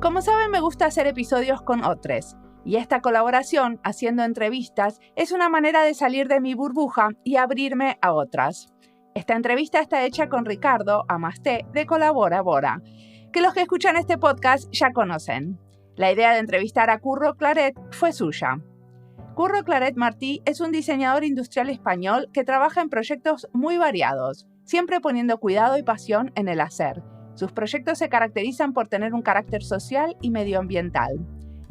Como saben, me gusta hacer episodios con otros, y esta colaboración, haciendo entrevistas, es una manera de salir de mi burbuja y abrirme a otras. Esta entrevista está hecha con Ricardo Amasté de Colabora Bora, que los que escuchan este podcast ya conocen. La idea de entrevistar a Curro Claret fue suya. Curro Claret Martí es un diseñador industrial español que trabaja en proyectos muy variados, siempre poniendo cuidado y pasión en el hacer. Sus proyectos se caracterizan por tener un carácter social y medioambiental.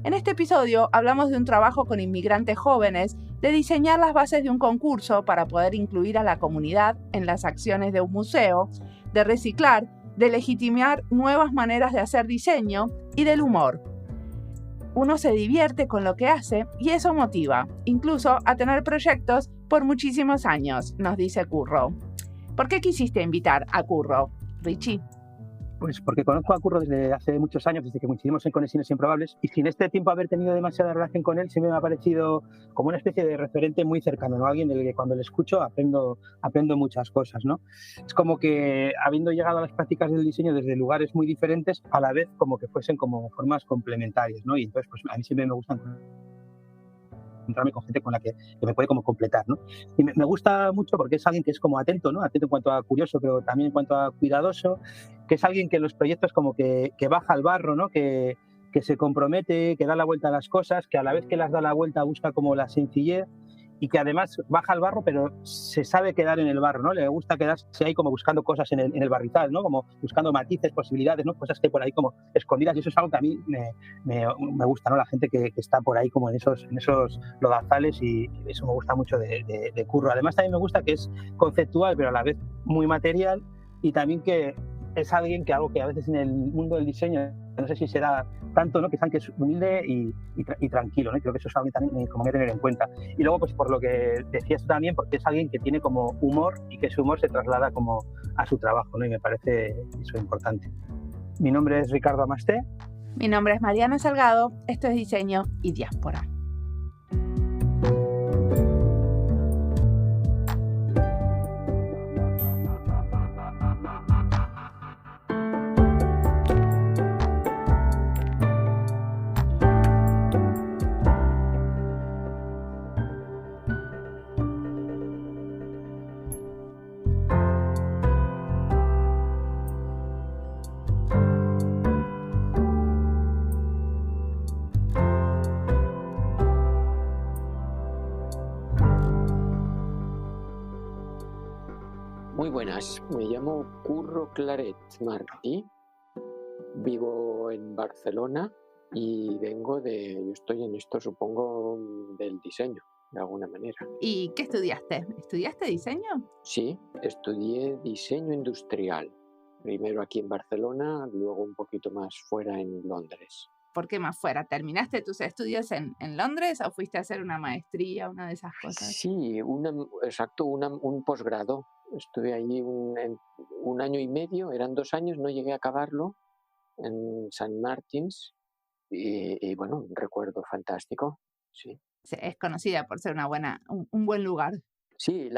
En este episodio hablamos de un trabajo con inmigrantes jóvenes, de diseñar las bases de un concurso para poder incluir a la comunidad en las acciones de un museo, de reciclar, de legitimar nuevas maneras de hacer diseño y del humor. Uno se divierte con lo que hace y eso motiva, incluso a tener proyectos por muchísimos años, nos dice Curro. ¿Por qué quisiste invitar a Curro, Richie? Pues porque conozco a Curro desde hace muchos años, desde que coincidimos en Conexiones Improbables, y sin este tiempo haber tenido demasiada relación con él, siempre me ha parecido como una especie de referente muy cercano, ¿no? Alguien del que cuando le escucho aprendo muchas cosas, ¿no? Es como que habiendo llegado a las prácticas del diseño desde lugares muy diferentes, a la vez como que fuesen como formas complementarias, ¿no? Y entonces pues a mí siempre me gustan encontrarme con gente con la que me puede como completar, ¿no? Y me gusta mucho porque es alguien que es como atento, ¿no? Atento en cuanto a curioso, pero también en cuanto a cuidadoso, que es alguien que en los proyectos como que baja al barro, ¿no? Que se compromete, que da la vuelta a las cosas, que a la vez que las da la vuelta busca como la sencillez y que además baja al barro, pero se sabe quedar en el barro, ¿no? Le gusta quedarse ahí como buscando cosas en el barrizal, ¿no? Como buscando matices, posibilidades, ¿no? Cosas que por ahí como escondidas, y eso es algo que a mí me gusta, ¿no? La gente que está por ahí como en esos lodazales, y eso me gusta mucho de Curro. Además también me gusta que es conceptual, pero a la vez muy material, y también que es alguien que algo que a veces en el mundo del diseño no sé si será tanto, ¿no? Que es humilde y tranquilo, ¿no? Y creo que eso es algo también como que tener en cuenta. Y luego, pues por lo que decías tú también, porque es alguien que tiene como humor y que ese humor se traslada como a su trabajo, ¿no? Y me parece eso importante. Mi nombre es Ricardo Amasté. Mi nombre es Mariana Salgado, esto es Diseño y Diáspora. Muy buenas, me llamo Curro Claret Martí, vivo en Barcelona y yo estoy en esto, supongo, del diseño, de alguna manera. ¿Y qué estudiaste? ¿Estudiaste diseño? Sí, estudié diseño industrial, primero aquí en Barcelona, luego un poquito más fuera en Londres. ¿Por qué más fuera? ¿Terminaste tus estudios en Londres o fuiste a hacer una maestría, una de esas cosas? Sí, un posgrado. Estuve allí un año y medio, eran 2 años, no llegué a acabarlo, en St. Martins, y bueno, un recuerdo fantástico, sí. Es conocida por ser un buen lugar. Sí,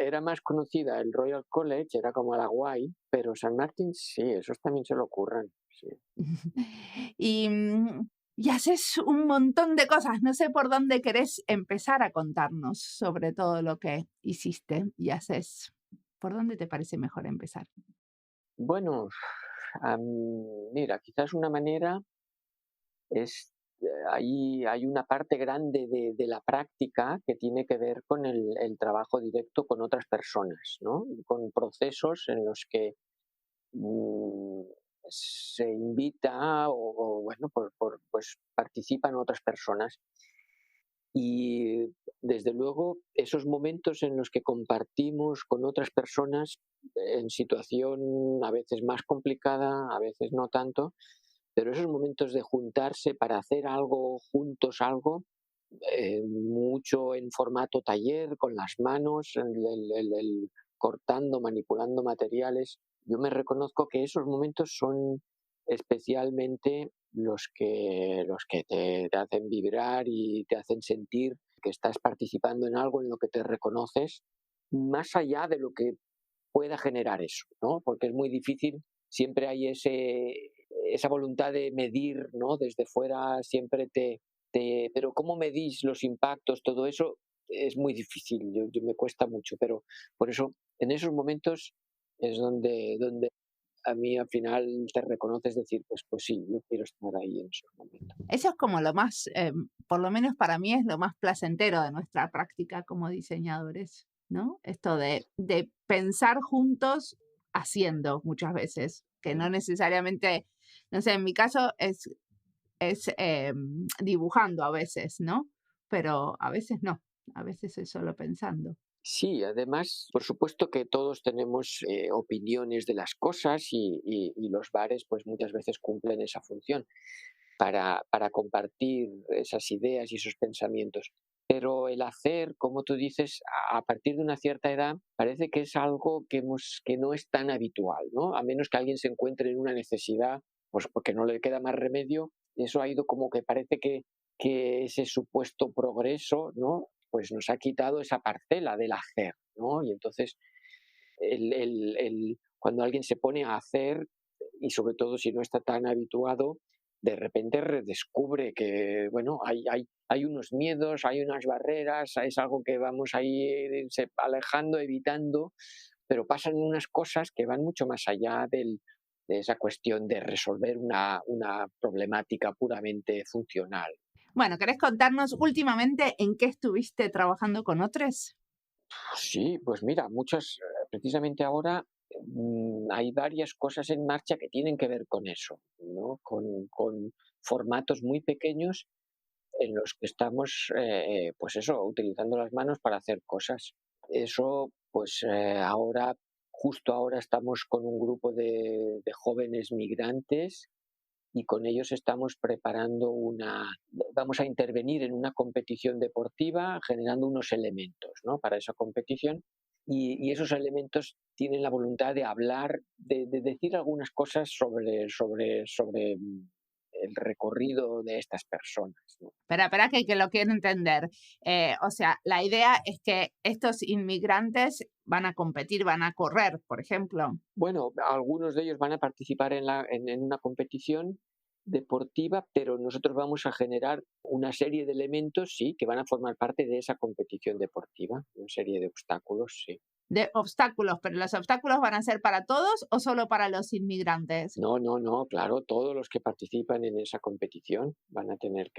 era más conocida el Royal College, era como la guay, pero St. Martins sí, esos también se lo ocurran, sí. Y haces un montón de cosas. No sé por dónde querés empezar a contarnos sobre todo lo que hiciste y haces. ¿Por dónde te parece mejor empezar? Bueno, mira, quizás una manera es, ahí hay una parte grande de la práctica que tiene que ver con el trabajo directo con otras personas, ¿no? Con procesos en los que se invita bueno, pues participan otras personas. Y desde luego esos momentos en los que compartimos con otras personas en situación a veces más complicada, a veces no tanto, pero esos momentos de juntarse para hacer algo juntos, mucho en formato taller, con las manos, el cortando, manipulando materiales. Yo me reconozco que esos momentos son especialmente los que te hacen vibrar y te hacen sentir que estás participando en algo en lo que te reconoces, más allá de lo que pueda generar eso, ¿no? Porque es muy difícil, siempre hay esa voluntad de medir, ¿no? Desde fuera siempre pero ¿cómo medís los impactos? Todo eso es muy difícil, me cuesta mucho, pero por eso en esos momentos es donde a mí al final te reconoces decir, pues sí, yo quiero estar ahí en esos momentos. Eso es como lo más, por lo menos para mí es lo más placentero de nuestra práctica como diseñadores, ¿no? Esto de pensar juntos haciendo muchas veces, que no necesariamente, no sé, en mi caso es dibujando a veces, ¿no? Pero a veces no, a veces es solo pensando. Sí, además, por supuesto que todos tenemos opiniones de las cosas y los bares pues muchas veces cumplen esa función para compartir esas ideas y esos pensamientos. Pero el hacer, como tú dices, a partir de una cierta edad, parece que es algo que no es tan habitual, ¿no? A menos que alguien se encuentre en una necesidad, pues porque no le queda más remedio, eso ha ido como que parece que ese supuesto progreso, ¿no? Pues nos ha quitado esa parcela del hacer, ¿no? Y entonces, cuando alguien se pone a hacer, y sobre todo si no está tan habituado, de repente redescubre que, bueno, hay unos miedos, hay unas barreras, es algo que vamos ahí alejando, evitando, pero pasan unas cosas que van mucho más allá de esa cuestión de resolver una problemática puramente funcional. Bueno, ¿querés contarnos últimamente en qué estuviste trabajando con otros? Sí, pues mira, precisamente ahora hay varias cosas en marcha que tienen que ver con eso, ¿no? Con formatos muy pequeños en los que estamos, pues eso, utilizando las manos para hacer cosas. Eso, pues justo ahora estamos con un grupo de jóvenes migrantes y con ellos estamos vamos a intervenir en una competición deportiva generando unos elementos, ¿no? Para esa competición y esos elementos tienen la voluntad de hablar, de decir algunas cosas sobre el recorrido de estas personas, ¿no? Espera, que lo quiero entender. O sea, la idea es que estos inmigrantes van a competir, van a correr, por ejemplo. Bueno, algunos de ellos van a participar en una competición deportiva, pero nosotros vamos a generar una serie de elementos, sí, que van a formar parte de esa competición deportiva, una serie de obstáculos, sí. De obstáculos, pero ¿los obstáculos van a ser para todos o solo para los inmigrantes? No, claro, todos los que participan en esa competición van a tener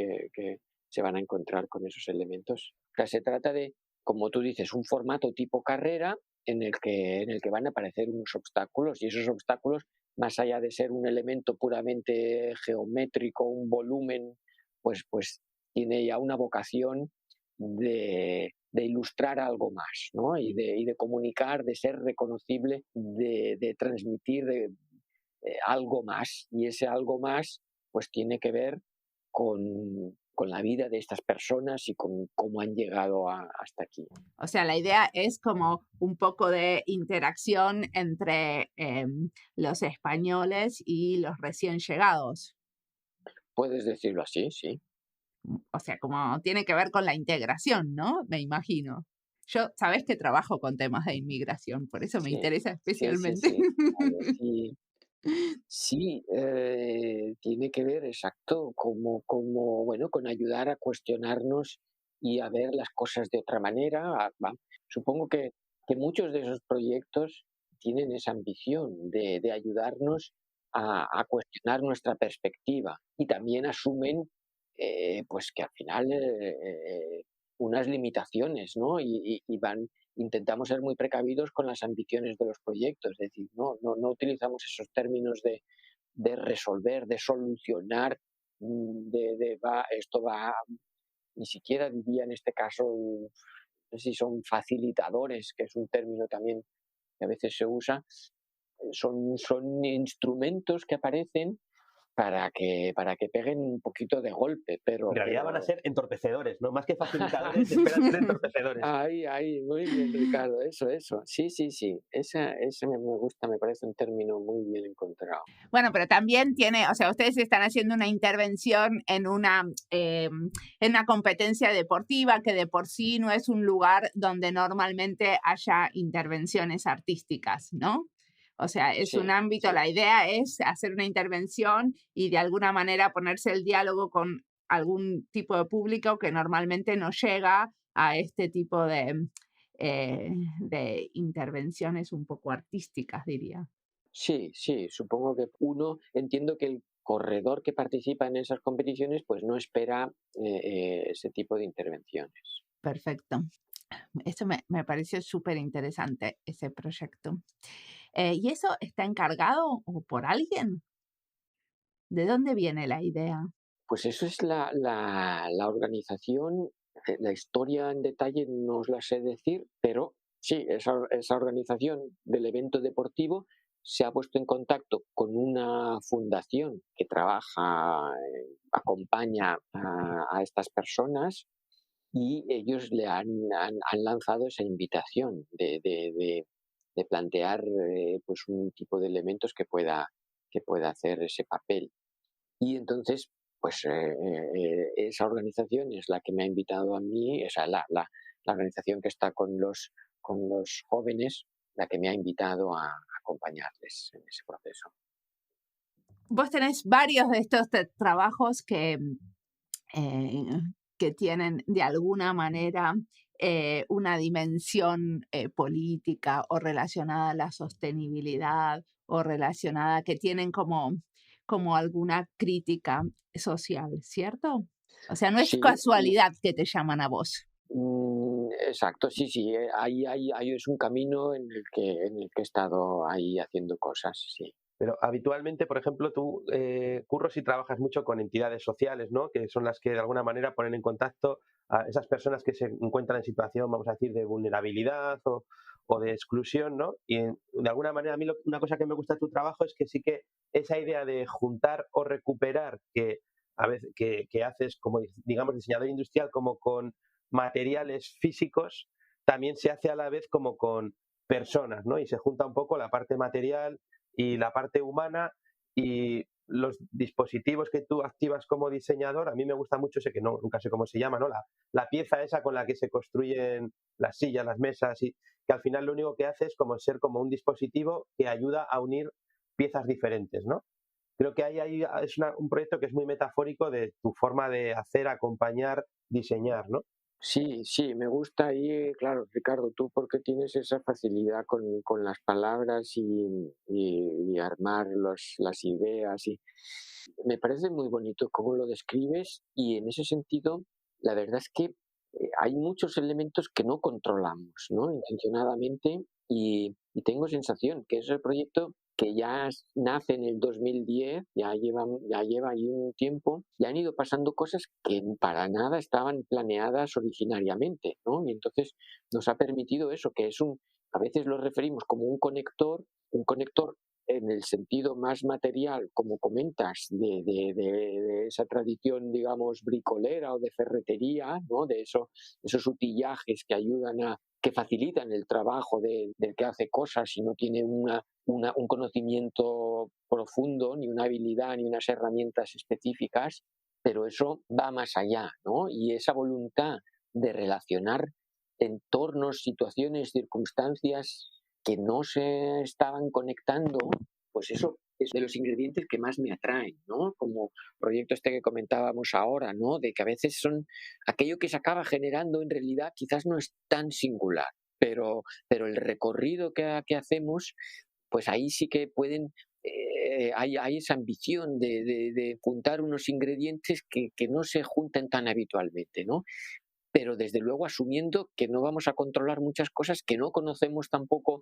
se van a encontrar con esos elementos. O sea, se trata de, como tú dices, un formato tipo carrera en el que van a aparecer unos obstáculos y esos obstáculos, más allá de ser un elemento puramente geométrico, un volumen, pues tiene ya una vocación de ilustrar algo más, ¿no? Y de comunicar, de ser reconocible, de transmitir algo más. Y ese algo más, pues tiene que ver con la vida de estas personas y con cómo han llegado hasta aquí. O sea, la idea es como un poco de interacción entre los españoles y los recién llegados. Puedes decirlo así, sí. O sea, como tiene que ver con la integración, ¿no? Me imagino. Yo, sabes que trabajo con temas de inmigración, por eso me Sí, interesa sí. especialmente. Vale, sí. Sí, tiene que ver, exacto, bueno, con ayudar a cuestionarnos y a ver las cosas de otra manera. Supongo que muchos de esos proyectos tienen esa ambición de ayudarnos a cuestionar nuestra perspectiva y también asumen, pues que al final unas limitaciones, ¿no? Intentamos ser muy precavidos con las ambiciones de los proyectos, es decir, no utilizamos esos términos de resolver, de solucionar, esto va, ni siquiera diría en este caso, no sé si son facilitadores, que es un término también que a veces se usa, son instrumentos que aparecen para que peguen un poquito de golpe, En realidad van a ser entorpecedores, ¿no? Más que facilitadores, esperan ser entorpecedores. Ahí, muy bien, Ricardo, eso. Sí. Ese me gusta, me parece un término muy bien encontrado. Bueno, pero también tiene, o sea, ustedes están haciendo una intervención en una competencia deportiva que de por sí no es un lugar donde normalmente haya intervenciones artísticas, ¿no? O sea, es un Sí, ámbito, sí. la idea es hacer una intervención y de alguna manera ponerse el diálogo con algún tipo de público que normalmente no llega a este tipo de intervenciones un poco artísticas, diría. Sí, sí, supongo que entiendo que el corredor que participa en esas competiciones pues no espera ese tipo de intervenciones. Perfecto. Eso me pareció súper interesante, ese proyecto. ¿Y eso está encargado o por alguien? ¿De dónde viene la idea? Pues eso es la organización, la historia en detalle no os la sé decir, pero sí, esa organización del evento deportivo se ha puesto en contacto con una fundación que trabaja, acompaña a estas personas y ellos han lanzado esa invitación de plantear pues un tipo de elementos que pueda hacer ese papel. Y entonces, pues esa organización es la que me ha invitado a mí, la organización que está con los jóvenes, la que me ha invitado a acompañarles en ese proceso. Vos tenés varios de estos trabajos eh, que tienen de alguna manera una dimensión política o relacionada a la sostenibilidad o relacionada que tienen como alguna crítica social, ¿cierto? O sea, no es Sí, casualidad que te llaman a vos. exacto, sí, sí, ahí es un camino en el que he estado ahí haciendo cosas, sí. Pero habitualmente, por ejemplo, tú, curros y trabajas mucho con entidades sociales, ¿no? Que son las que de alguna manera ponen en contacto a esas personas que se encuentran en situación, vamos a decir, de vulnerabilidad o de exclusión, ¿no? Y de alguna manera a mí una cosa que me gusta de tu trabajo es que sí que esa idea de juntar o recuperar que a veces que haces como, digamos, diseñador industrial, como con materiales físicos, también se hace a la vez como con personas, ¿no? Y se junta un poco la parte material y la parte humana y los dispositivos que tú activas como diseñador. A mí me gusta mucho ese que nunca sé cómo se llama, ¿no? La pieza esa con la que se construyen las sillas, las mesas, y que al final lo único que hace es como ser como un dispositivo que ayuda a unir piezas diferentes, ¿no? Creo que ahí es un proyecto que es muy metafórico de tu forma de hacer, acompañar, diseñar, ¿no? Sí, sí, me gusta ahí, claro, Ricardo, tú porque tienes esa facilidad con las palabras y armar las ideas y me parece muy bonito cómo lo describes y en ese sentido, la verdad es que hay muchos elementos que no controlamos, ¿no? Intencionadamente y tengo sensación que es el proyecto que nace en el 2010, ya lleva ahí un tiempo, y han ido pasando cosas que para nada estaban planeadas originariamente, ¿no? Y entonces nos ha permitido eso, a veces lo referimos como un conector en el sentido más material, como comentas, de esa tradición, digamos, bricolera o de ferretería, ¿no? Esos utillajes que que facilitan el trabajo del que hace cosas y no tiene un conocimiento profundo, ni una habilidad, ni unas herramientas específicas, pero eso va más allá, ¿no? Y esa voluntad de relacionar entornos, situaciones, circunstancias que no se estaban conectando, pues eso es de los ingredientes que más me atraen, ¿no? Como proyecto este que comentábamos ahora, ¿no? De que a veces son aquello que se acaba generando en realidad quizás no es tan singular, pero el recorrido que hacemos, pues ahí sí que hay esa ambición de juntar unos ingredientes que no se juntan tan habitualmente, ¿no? Pero desde luego asumiendo que no vamos a controlar muchas cosas, que no conocemos tampoco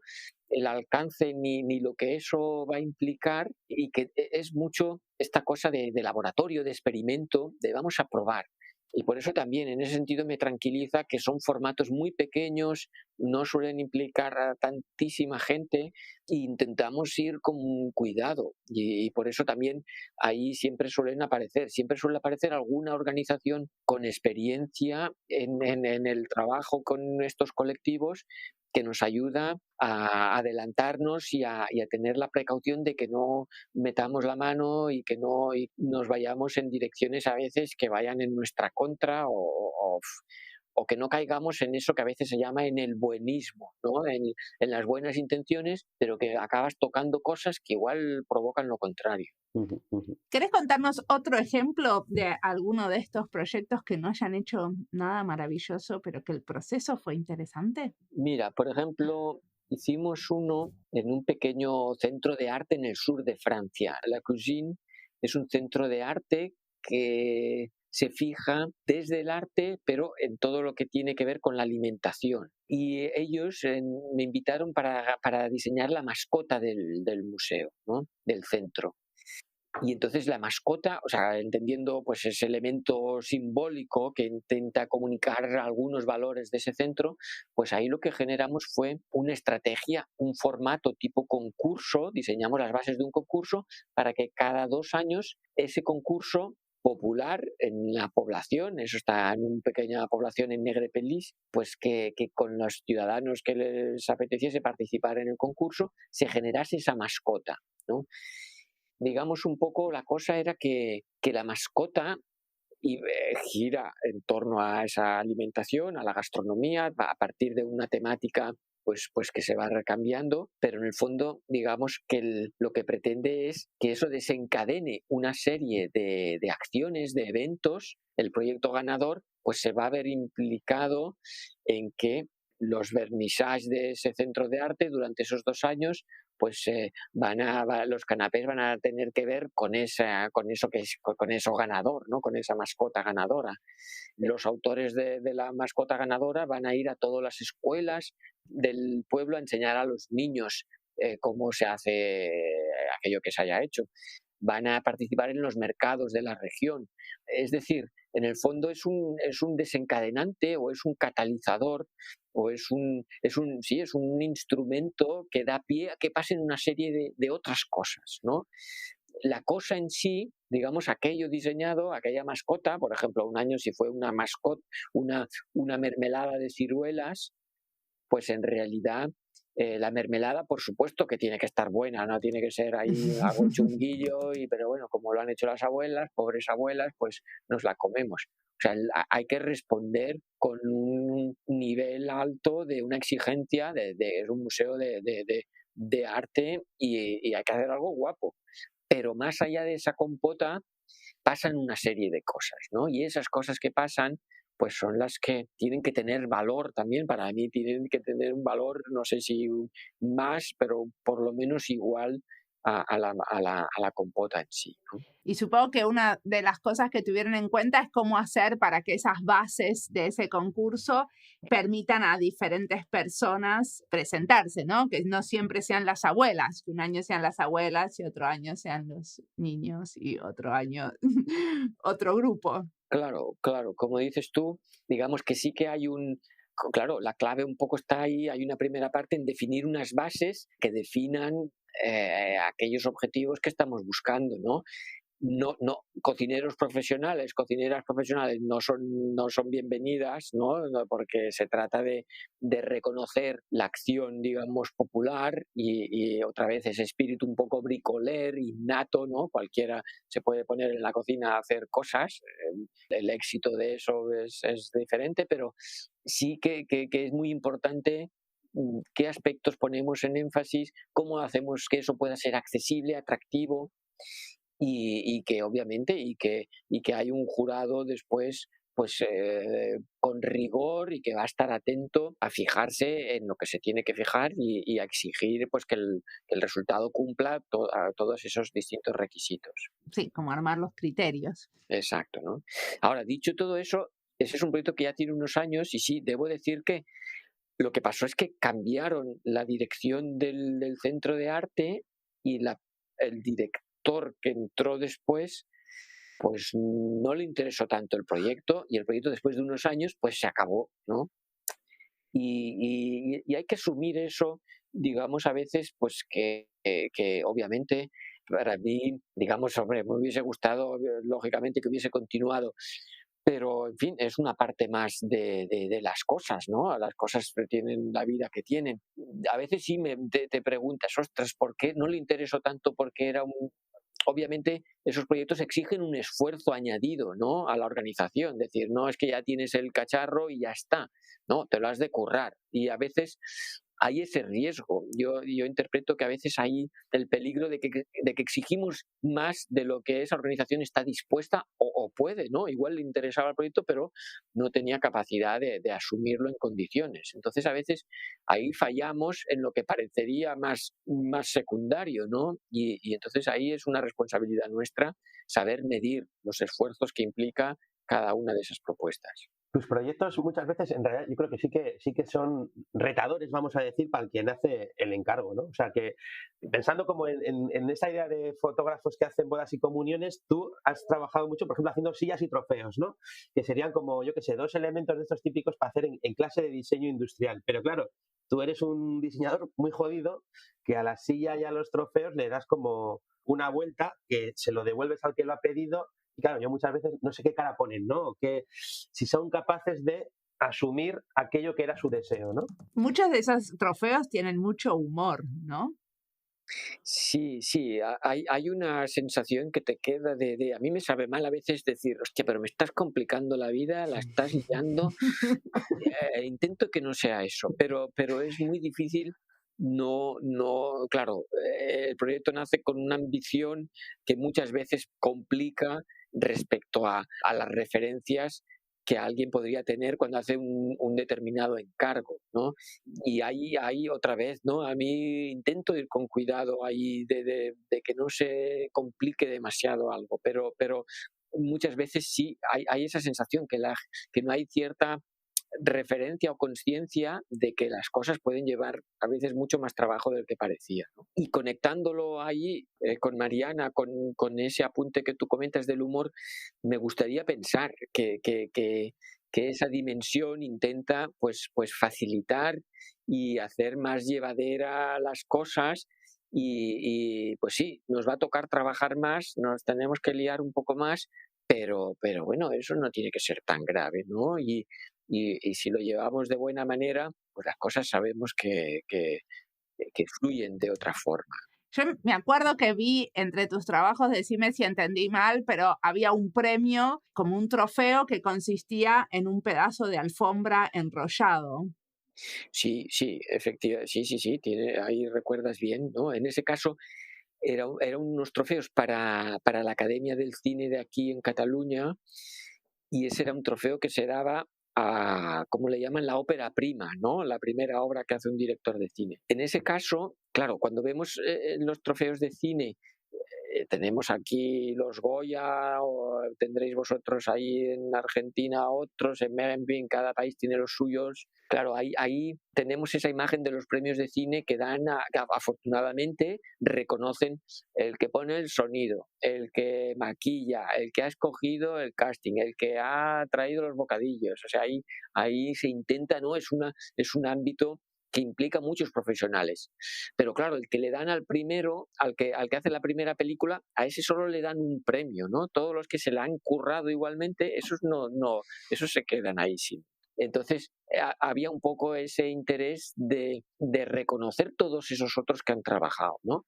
el alcance ni lo que eso va a implicar y que es mucho esta cosa de laboratorio, de experimento, de vamos a probar. Y por eso también en ese sentido me tranquiliza que son formatos muy pequeños, no suelen implicar a tantísima gente e intentamos ir con cuidado. Y por eso también ahí siempre suele aparecer alguna organización con experiencia en el trabajo con estos colectivos que nos ayuda a adelantarnos y a tener la precaución de que no metamos la mano y que no y nos vayamos en direcciones a veces que vayan en nuestra contra o que no caigamos en eso que a veces se llama en el buenismo, ¿no? En las buenas intenciones, pero que acabas tocando cosas que igual provocan lo contrario. Ujú, ujú. ¿Querés contarnos otro ejemplo de alguno de estos proyectos que no hayan hecho nada maravilloso, pero que el proceso fue interesante? Mira, por ejemplo, hicimos uno en un pequeño centro de arte en el sur de Francia. La Cuisine es un centro de arte que se fija desde el arte, pero en todo lo que tiene que ver con la alimentación. Y ellos me invitaron para diseñar la mascota del museo, ¿no? Del centro. Y entonces la mascota, o sea, entendiendo pues ese elemento simbólico que intenta comunicar algunos valores de ese centro, pues ahí lo que generamos fue una estrategia, un formato tipo concurso, diseñamos las bases de un concurso para que cada 2 años ese concurso popular en la población, eso está en una pequeña población en Negrepelis, pues que con los ciudadanos que les apeteciese participar en el concurso, se generase esa mascota, ¿no? Digamos un poco la cosa era que la mascota gira en torno a esa alimentación, a la gastronomía, a partir de una temática pues que se va recambiando, pero en el fondo digamos que lo que pretende es que eso desencadene una serie de acciones, de eventos. El proyecto ganador pues se va a ver implicado en que los vernissages de ese centro de arte durante esos 2 años pues los canapés van a tener que ver con eso ganador, ¿no? Con esa mascota ganadora. Los autores de la mascota ganadora van a ir a todas las escuelas del pueblo a enseñar a los niños cómo se hace aquello que se haya hecho. Van a participar en los mercados de la región. Es decir, en el fondo es un desencadenante o es un catalizador o sí, es un instrumento que da pie a que pasen una serie de otras cosas, ¿no? La cosa en sí, digamos, aquello diseñado, aquella mascota, por ejemplo, un año si fue una mascota, una mermelada de ciruelas, pues en realidad la mermelada, por supuesto que tiene que estar buena, no tiene que ser ahí algo chunguillo, pero bueno, como lo han hecho las abuelas, pobres abuelas, pues nos la comemos. O sea, hay que responder con un nivel alto de una exigencia, es un museo de arte y hay que hacer algo guapo. Pero más allá de esa compota pasan una serie de cosas, ¿no? Y esas cosas que pasan pues son las que tienen que tener valor también, para mí tienen que tener un valor, no sé si más, pero por lo menos igual a la compota en sí, ¿no? Y supongo que una de las cosas que tuvieron en cuenta es cómo hacer para que esas bases de ese concurso permitan a diferentes personas presentarse, ¿no? Que no siempre sean las abuelas, que un año sean las abuelas y otro año sean los niños y otro año otro grupo. Claro, claro, como dices tú, digamos que sí que claro, la clave un poco está ahí, hay una primera parte en definir unas bases que definan aquellos objetivos que estamos buscando, ¿no? No, cocineras profesionales no son bienvenidas, ¿no? Porque se trata de reconocer la acción, digamos, popular y otra vez ese espíritu un poco bricoler, innato, ¿no? Cualquiera se puede poner en la cocina a hacer cosas, el éxito de eso es diferente, pero sí que es muy importante qué aspectos ponemos en énfasis, cómo hacemos que eso pueda ser accesible, atractivo y que obviamente y que hay un jurado después pues con rigor y que va a estar atento a fijarse en lo que se tiene que fijar y a exigir pues que el resultado cumpla a todos esos distintos requisitos. Sí, como armar los criterios. Exacto, ¿no? Ahora, dicho todo eso, ese es un proyecto que ya tiene unos años y sí, debo decir que lo que pasó es que cambiaron la dirección del centro de arte y el director que entró después, pues no le interesó tanto el proyecto y el proyecto después de unos años, pues se acabó, ¿no? Y hay que asumir eso, digamos, a veces, pues que obviamente para mí, digamos, hombre, me hubiese gustado, lógicamente, que hubiese continuado, pero, en fin, es una parte más de las cosas, ¿no? Las cosas tienen la vida que tienen. A veces sí te preguntas, ostras, ¿por qué no le interesó tanto porque era obviamente esos proyectos exigen un esfuerzo añadido, ¿no?, a la organización. Es decir, no es que ya tienes el cacharro y ya está, no, te lo has de currar. Y a veces hay ese riesgo. Yo interpreto que a veces hay el peligro de que exigimos más de lo que esa organización está dispuesta o puede, ¿no? Igual le interesaba el proyecto, pero no tenía capacidad de asumirlo en condiciones. Entonces, a veces ahí fallamos en lo que parecería más secundario, ¿no? Y entonces ahí es una responsabilidad nuestra saber medir los esfuerzos que implica cada una de esas propuestas. Tus proyectos muchas veces, en realidad, yo creo que sí que son retadores, vamos a decir, para el quien hace el encargo, ¿no? O sea, que pensando como en esa idea de fotógrafos que hacen bodas y comuniones, tú has trabajado mucho, por ejemplo, haciendo sillas y trofeos, ¿no? Que serían como, yo qué sé, dos elementos de estos típicos para hacer en clase de diseño industrial. Pero claro, tú eres un diseñador muy jodido que a la silla y a los trofeos le das como una vuelta que se lo devuelves al que lo ha pedido. Y claro, yo muchas veces no sé qué cara ponen, ¿no? O que si son capaces de asumir aquello que era su deseo, ¿no? Muchos de esos trofeos tienen mucho humor, ¿no? Sí, sí, hay una sensación que te queda a mí me sabe mal a veces decir, hostia, pero me estás complicando la vida, la estás liando. Intento que no sea eso, pero es muy difícil. No, claro, el proyecto nace con una ambición que muchas veces complica respecto a las referencias que alguien podría tener cuando hace un determinado encargo, ¿no? Y ahí otra vez, ¿no? A mí intento ir con cuidado ahí de que no se complique demasiado algo, pero muchas veces sí hay esa sensación que no hay cierta referencia o conciencia de que las cosas pueden llevar a veces mucho más trabajo del que parecía, ¿no? Y conectándolo ahí con Mariana, con ese apunte que tú comentas del humor, me gustaría pensar que esa dimensión intenta pues facilitar y hacer más llevadera las cosas. Y pues sí, nos va a tocar trabajar más, nos tenemos que liar un poco más, pero bueno, eso no tiene que ser tan grave, ¿no? Y si lo llevamos de buena manera, pues las cosas sabemos que fluyen de otra forma. Yo me acuerdo que vi entre tus trabajos, decime si entendí mal, pero había un premio como un trofeo que consistía en un pedazo de alfombra enrollado. Sí, sí, efectivamente, sí, ahí recuerdas bien, ¿no? En ese caso eran unos trofeos para la Academia del Cine de aquí en Cataluña, y ese era un trofeo que se daba a, como le llaman, la ópera prima, ¿no? La primera obra que hace un director de cine. En ese caso, claro, cuando vemos los trofeos de cine, tenemos aquí los Goya, o tendréis vosotros ahí en Argentina otros, en fin, cada país tiene los suyos. Claro, ahí tenemos esa imagen de los premios de cine que dan, que afortunadamente reconocen el que pone el sonido, el que maquilla, el que ha escogido el casting, el que ha traído los bocadillos. O sea, ahí se intenta, ¿no? Es un ámbito que implica muchos profesionales. Pero claro, el que le dan al primero, al que hace la primera película, a ese solo le dan un premio, ¿no? Todos los que se la han currado igualmente, esos no, esos se quedan ahí sin. Entonces, había un poco ese interés de reconocer todos esos otros que han trabajado, ¿no?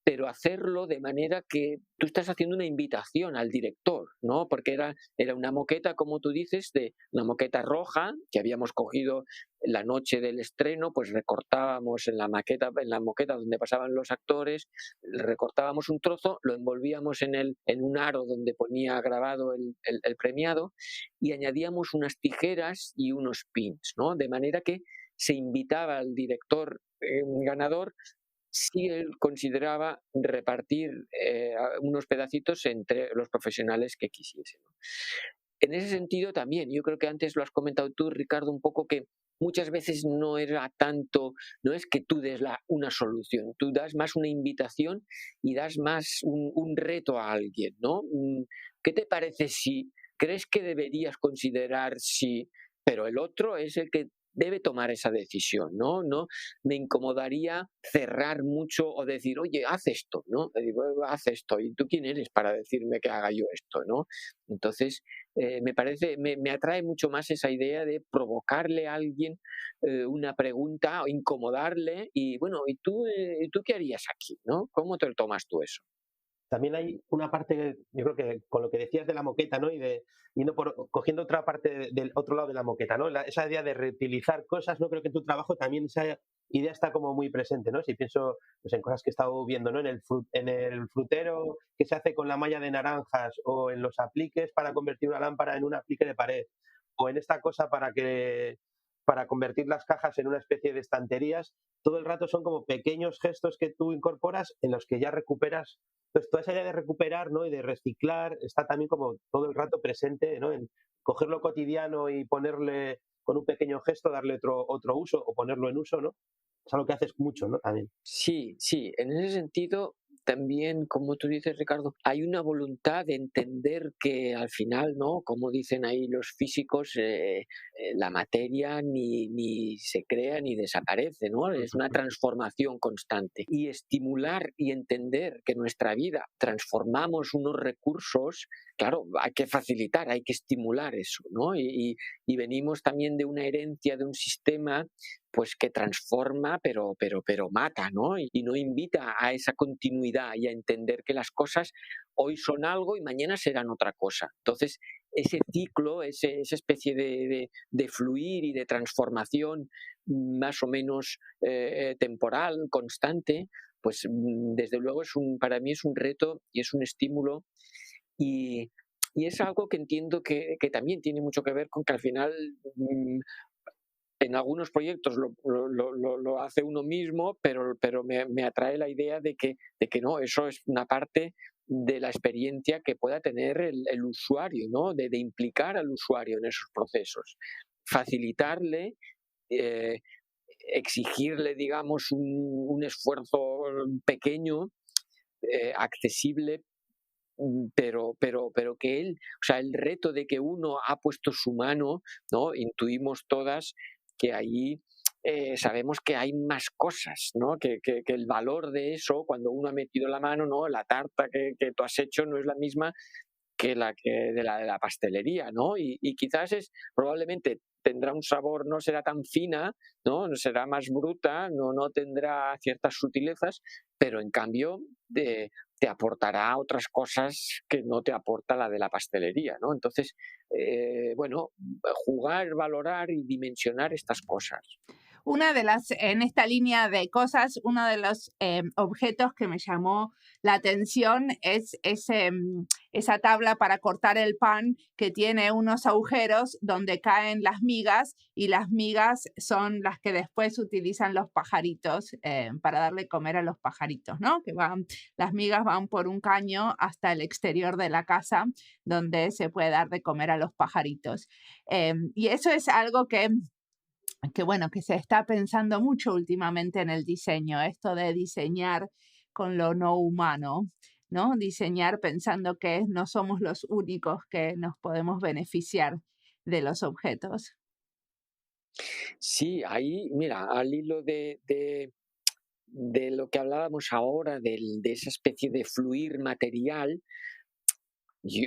Pero hacerlo de manera que tú estás haciendo una invitación al director, ¿no? Porque era una moqueta, como tú dices, de una moqueta roja que habíamos cogido la noche del estreno, pues recortábamos en la moqueta donde pasaban los actores, recortábamos un trozo, lo envolvíamos en un aro donde ponía grabado el premiado, y añadíamos unas tijeras y unos pins, ¿no? De manera que se invitaba al director ganador si él consideraba repartir unos pedacitos entre los profesionales que quisiesen, ¿no? En ese sentido también, yo creo que antes lo has comentado tú, Ricardo, un poco que muchas veces no era tanto, no es que tú des una solución, tú das más una invitación y das más un reto a alguien, ¿no? ¿Qué te parece si crees que deberías considerar si, pero el otro es el que debe tomar esa decisión, ¿no? No me incomodaría cerrar mucho o decir, oye, haz esto, ¿no? Digo, haz esto, ¿y tú quién eres para decirme que haga yo esto, ¿no? Entonces, me atrae mucho más esa idea de provocarle a alguien una pregunta o incomodarle y, bueno, ¿y tú qué harías aquí, ¿no? ¿Cómo te lo tomas tú eso? también hay una parte, yo creo que con lo que decías de la moqueta, ¿no? Cogiendo otra parte del otro lado de la moqueta, ¿no? Esa idea de reutilizar cosas, ¿no? Creo que en tu trabajo también esa idea está como muy presente, ¿no? Si pienso pues, en cosas que he estado viendo, ¿no? En el frutero que se hace con la malla de naranjas, o en los apliques para convertir una lámpara en un aplique de pared, o en esta cosa para convertir las cajas en una especie de estanterías. Todo el rato son como pequeños gestos que tú incorporas en los que ya recuperas. Entonces, toda esa idea de recuperar, ¿no? Y de reciclar está también como todo el rato presente, ¿no? En coger lo cotidiano y ponerle con un pequeño gesto, darle otro uso o ponerlo en uso, ¿no? Es algo que haces mucho, ¿no? También. Sí, sí, en ese sentido también, como tú dices, Ricardo, hay una voluntad de entender que al final, ¿no? Como dicen ahí los físicos, la materia ni se crea ni desaparece, ¿no? Es una transformación constante. Y estimular y entender que nuestra vida transformamos unos recursos, claro, hay que facilitar, hay que estimular eso, ¿no? Y venimos también de una herencia de un sistema pues que transforma pero mata, ¿no? Y no invita a esa continuidad y a entender que las cosas hoy son algo y mañana serán otra cosa. Entonces, ese ciclo, esa especie de fluir y de transformación más o menos temporal, constante, pues desde luego para mí es un reto y es un estímulo y, y es algo que entiendo que también tiene mucho que ver con que al final en algunos proyectos lo hace uno mismo, pero me atrae la idea de que no, eso es una parte de la experiencia que pueda tener el usuario, ¿no? De implicar al usuario en esos procesos, facilitarle, eh, exigirle, digamos, un esfuerzo pequeño, accesible, pero que él, o sea, el reto de que uno ha puesto su mano, ¿no? Intuimos todas que ahí sabemos que hay más cosas, ¿no? Que el valor de eso, cuando uno ha metido la mano, ¿no? La tarta que tú has hecho no es la misma que de la pastelería, ¿no? Y quizás probablemente tendrá un sabor, no será tan fina, ¿no? No será más bruta, no tendrá ciertas sutilezas, pero en cambio te aportará otras cosas que no te aporta la de la pastelería, ¿no? Entonces, bueno, jugar, valorar y dimensionar estas cosas. En esta línea de cosas, uno de los objetos que me llamó la atención es esa tabla para cortar el pan que tiene unos agujeros donde caen las migas, y las migas son las que después utilizan los pajaritos para darle comer a los pajaritos, ¿no? Las migas van por un caño hasta el exterior de la casa donde se puede dar de comer a los pajaritos. Y eso es algo que bueno, que se está pensando mucho últimamente en el diseño, esto de diseñar con lo no humano, ¿no? Diseñar pensando que no somos los únicos que nos podemos beneficiar de los objetos. Sí, ahí, mira, al hilo de lo que hablábamos ahora, de esa especie de fluir material.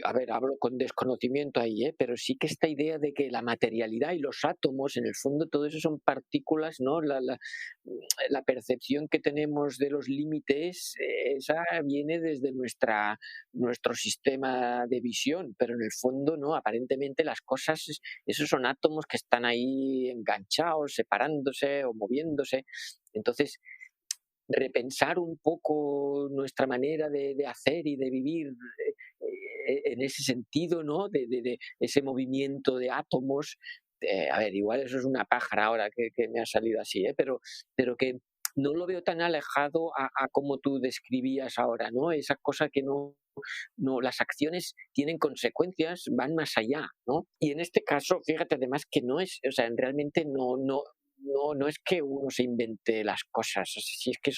A ver, hablo con desconocimiento ahí, pero sí que esta idea de que la materialidad y los átomos, en el fondo, todo eso son partículas, ¿no? La percepción que tenemos de los límites, esa viene desde nuestro sistema de visión, pero en el fondo, ¿no? Aparentemente las cosas, esos son átomos que están ahí enganchados, separándose o moviéndose. Entonces, repensar un poco nuestra manera de hacer y de vivir en ese sentido, ¿no? De ese movimiento de átomos. A ver, igual eso es una pájara ahora que me ha salido así, pero que no lo veo tan alejado a como tú describías ahora, ¿no? Esa cosa que no, las acciones tienen consecuencias, van más allá, ¿no? Y en este caso, fíjate además que no es, o sea, realmente no es que uno se invente las cosas, o sea, si es que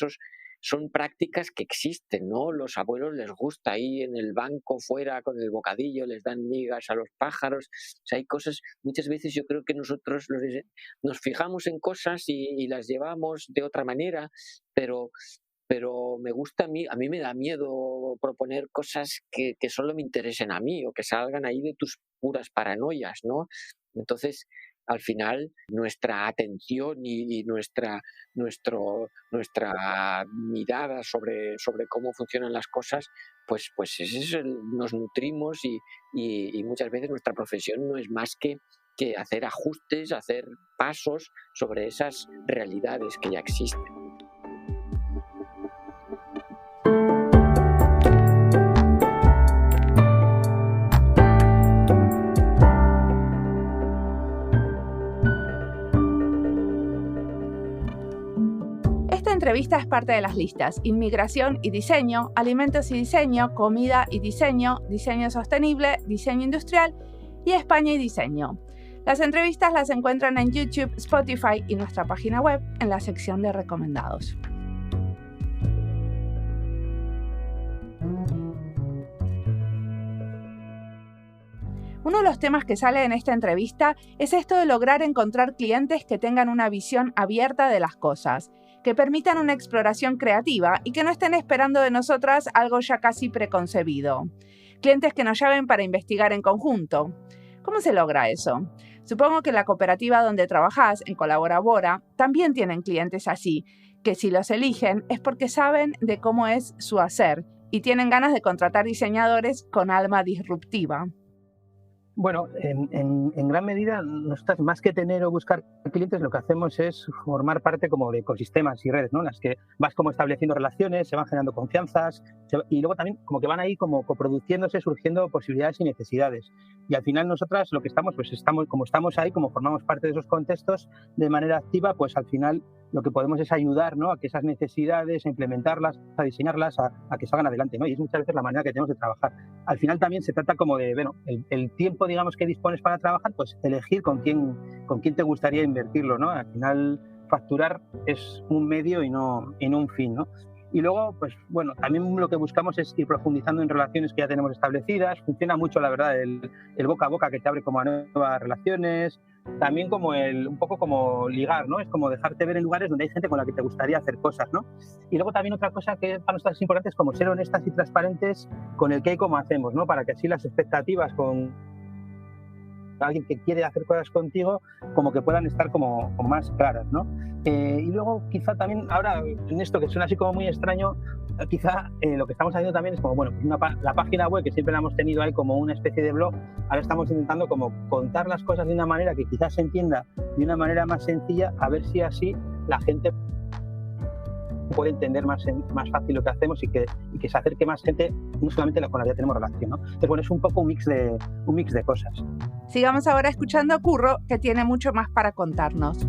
son prácticas que existen, ¿no? Los abuelos les gusta ahí en el banco fuera con el bocadillo, les dan migas a los pájaros. O sea, hay cosas, muchas veces yo creo que nosotros nos fijamos en cosas y las llevamos de otra manera, pero, pero me gusta a mí me da miedo proponer cosas que solo me interesen a mí o que salgan ahí de tus puras paranoias, ¿no? Entonces, al final nuestra atención y nuestra mirada sobre cómo funcionan las cosas, pues nos nutrimos y muchas veces nuestra profesión no es más que hacer ajustes, hacer pasos sobre esas realidades que ya existen. Esta entrevista es parte de las listas Inmigración y Diseño, Alimentos y Diseño, Comida y Diseño, Diseño Sostenible, Diseño Industrial y España y Diseño. Las entrevistas las encuentran en YouTube, Spotify y nuestra página web en la sección de recomendados. Uno de los temas que sale en esta entrevista es esto de lograr encontrar clientes que tengan una visión abierta de las cosas, que permitan una exploración creativa y que no estén esperando de nosotras algo ya casi preconcebido. Clientes que nos llamen para investigar en conjunto. ¿Cómo se logra eso? Supongo que la cooperativa donde trabajás, en Colaborabora, también tienen clientes así, que si los eligen es porque saben de cómo es su hacer y tienen ganas de contratar diseñadores con alma disruptiva. Bueno, en gran medida, nosotros más que tener o buscar clientes, lo que hacemos es formar parte como de ecosistemas y redes, ¿no? En las que vas como estableciendo relaciones, se van generando confianzas y luego también como que van ahí como coproduciéndose, surgiendo posibilidades y necesidades. Y al final nosotras lo que estamos ahí, como formamos parte de esos contextos de manera activa, pues al final lo que podemos es ayudar, ¿no? A que esas necesidades, a implementarlas, a diseñarlas, a que salgan adelante, ¿no? Y es muchas veces la manera que tenemos de trabajar. Al final también se trata como de, bueno, el tiempo, digamos, que dispones para trabajar, pues elegir con quién te gustaría invertirlo, ¿no? Al final facturar es un medio y no un fin, ¿no? Y luego, pues bueno, también lo que buscamos es ir profundizando en relaciones que ya tenemos establecidas. Funciona mucho, la verdad, el boca a boca que te abre como a nuevas relaciones. También como un poco como ligar, ¿no? Es como dejarte ver en lugares donde hay gente con la que te gustaría hacer cosas, ¿no? Y luego también otra cosa que para nosotros es importante es como ser honestas y transparentes con el qué y cómo hacemos, ¿no? Para que así las expectativas con alguien que quiere hacer cosas contigo, como que puedan estar como más claras, ¿no? Y luego quizá también ahora en esto que suena así como muy extraño, quizá lo que estamos haciendo también es como, bueno, la página web que siempre la hemos tenido ahí como una especie de blog, ahora estamos intentando como contar las cosas de una manera que quizás se entienda de una manera más sencilla, a ver si así la gente puede entender más fácil lo que hacemos y que se acerque más gente, no solamente con la que ya tenemos relación, ¿no? Entonces, bueno, es un poco un mix de cosas. Sigamos ahora escuchando a Curro, que tiene mucho más para contarnos.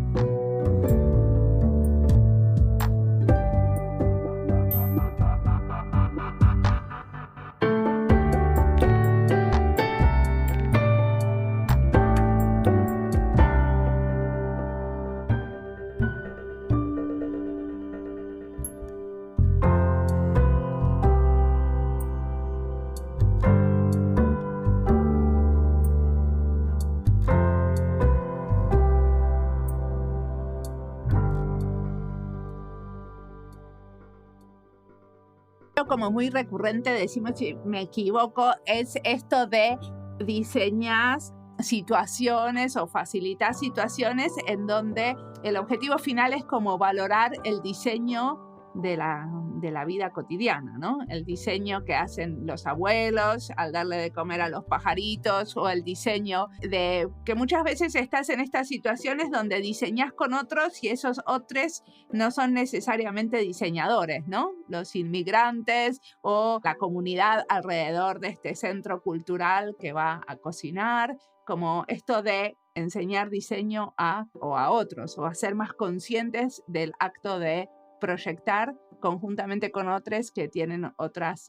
Como muy recurrente, decimos si me equivoco, es esto de diseñar situaciones o facilitar situaciones en donde el objetivo final es como valorar el diseño de la vida cotidiana, ¿no? El diseño que hacen los abuelos al darle de comer a los pajaritos, o el diseño de que muchas veces estás en estas situaciones donde diseñas con otros y esos otros no son necesariamente diseñadores, ¿no? Los inmigrantes o la comunidad alrededor de este centro cultural que va a cocinar, como esto de enseñar diseño a otros o a ser más conscientes del acto de proyectar conjuntamente con otros que tienen otras,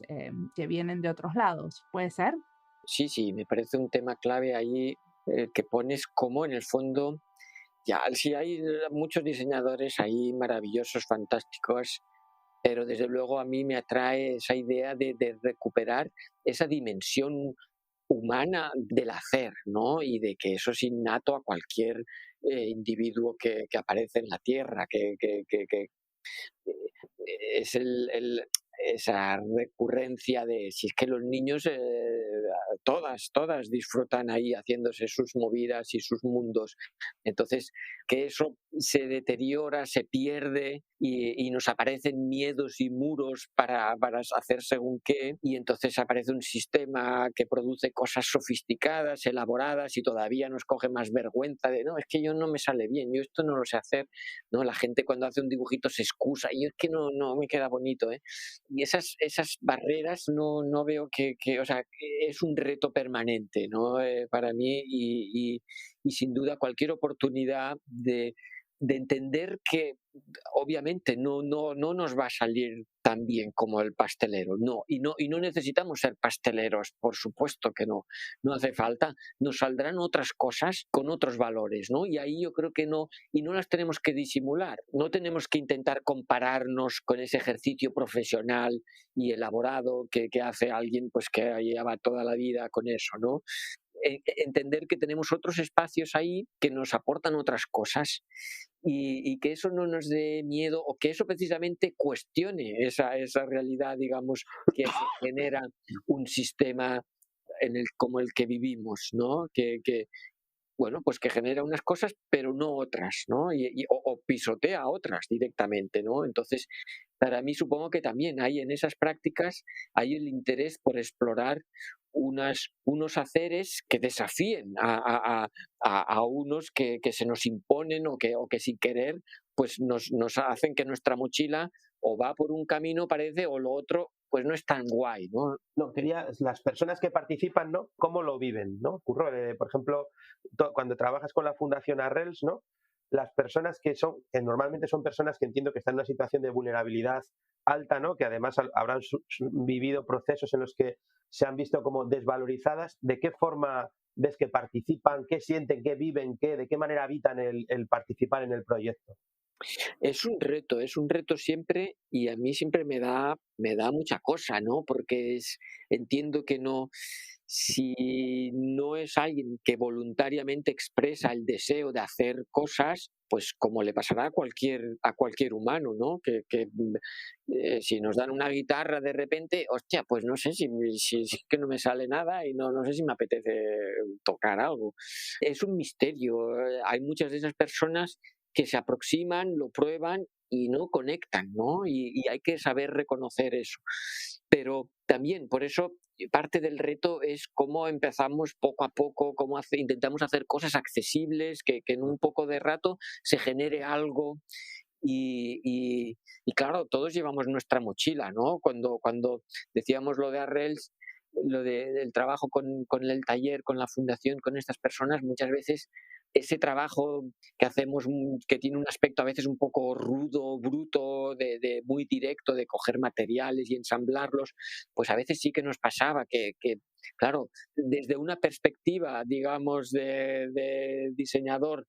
que vienen de otros lados. ¿Puede ser? Sí, me parece un tema clave ahí que pones como en el fondo, ya, sí hay muchos diseñadores ahí maravillosos, fantásticos, pero desde luego a mí me atrae esa idea de recuperar esa dimensión humana del hacer, ¿no? Y de que eso es innato a cualquier individuo que aparece en la Tierra, que es esa recurrencia de si es que los niños todas disfrutan ahí haciéndose sus movidas y sus mundos. Entonces, que eso se deteriora, se pierde y nos aparecen miedos y muros para hacer según qué, y entonces aparece un sistema que produce cosas sofisticadas, elaboradas, y todavía nos coge más vergüenza de, no, es que yo no me sale bien, yo esto no lo sé hacer, ¿no? La gente cuando hace un dibujito se excusa, y yo es que no me queda bonito, ¿eh? Y esas barreras no veo o sea, que es un reto permanente, ¿no? Para mí, y sin duda cualquier oportunidad de entender que obviamente no nos va a salir tan bien como el pastelero, y no necesitamos ser pasteleros, por supuesto que no hace falta, nos saldrán otras cosas con otros valores, ¿no? Y ahí yo creo que no, y no las tenemos que disimular, no tenemos que intentar compararnos con ese ejercicio profesional y elaborado que hace alguien pues que lleva toda la vida con eso, ¿no? Entender que tenemos otros espacios ahí que nos aportan otras cosas, y que eso no nos dé miedo, o que eso precisamente cuestione esa realidad, digamos, que genera un sistema como el que vivimos, ¿no? Bueno, pues que genera unas cosas, pero no otras, ¿no? O pisotea otras directamente, ¿no? Entonces, para mí supongo que también hay en esas prácticas, hay el interés por explorar unos haceres que desafíen a unos que se nos imponen, o que sin querer pues nos hacen que nuestra mochila o va por un camino, parece, o lo otro pues no es tan guay, ¿no? No, quería, las personas que participan, ¿no? ¿Cómo lo viven, ¿no? Curro, por ejemplo, cuando trabajas con la Fundación Arrels, ¿no? Las personas que normalmente son personas que entiendo que están en una situación de vulnerabilidad alta, ¿no? Que además habrán vivido procesos en los que se han visto como desvalorizadas. ¿De qué forma ves que participan? ¿Qué sienten? ¿Qué viven? ¿De qué manera habitan el participar en el proyecto? Es un reto siempre, y a mí siempre me da mucha cosa, ¿no? Porque entiendo que si no es alguien que voluntariamente expresa el deseo de hacer cosas, pues como le pasará a cualquier humano, ¿no? Si nos dan una guitarra de repente, hostia, pues no sé si es que no me sale nada, y no sé si me apetece tocar algo. Es un misterio. Hay muchas de esas personas que se aproximan, lo prueban y no conectan, ¿no? Y hay que saber reconocer eso. Pero también, por eso, parte del reto es cómo empezamos poco a poco, cómo intentamos hacer cosas accesibles, que en un poco de rato se genere algo. Y claro, todos llevamos nuestra mochila, ¿no? Cuando decíamos lo de Arrels, del trabajo con el taller, con la fundación, con estas personas, muchas veces ese trabajo que hacemos, que tiene un aspecto a veces un poco rudo, bruto, de muy directo, de coger materiales y ensamblarlos, pues a veces sí que nos pasaba claro, desde una perspectiva, digamos, de diseñadora,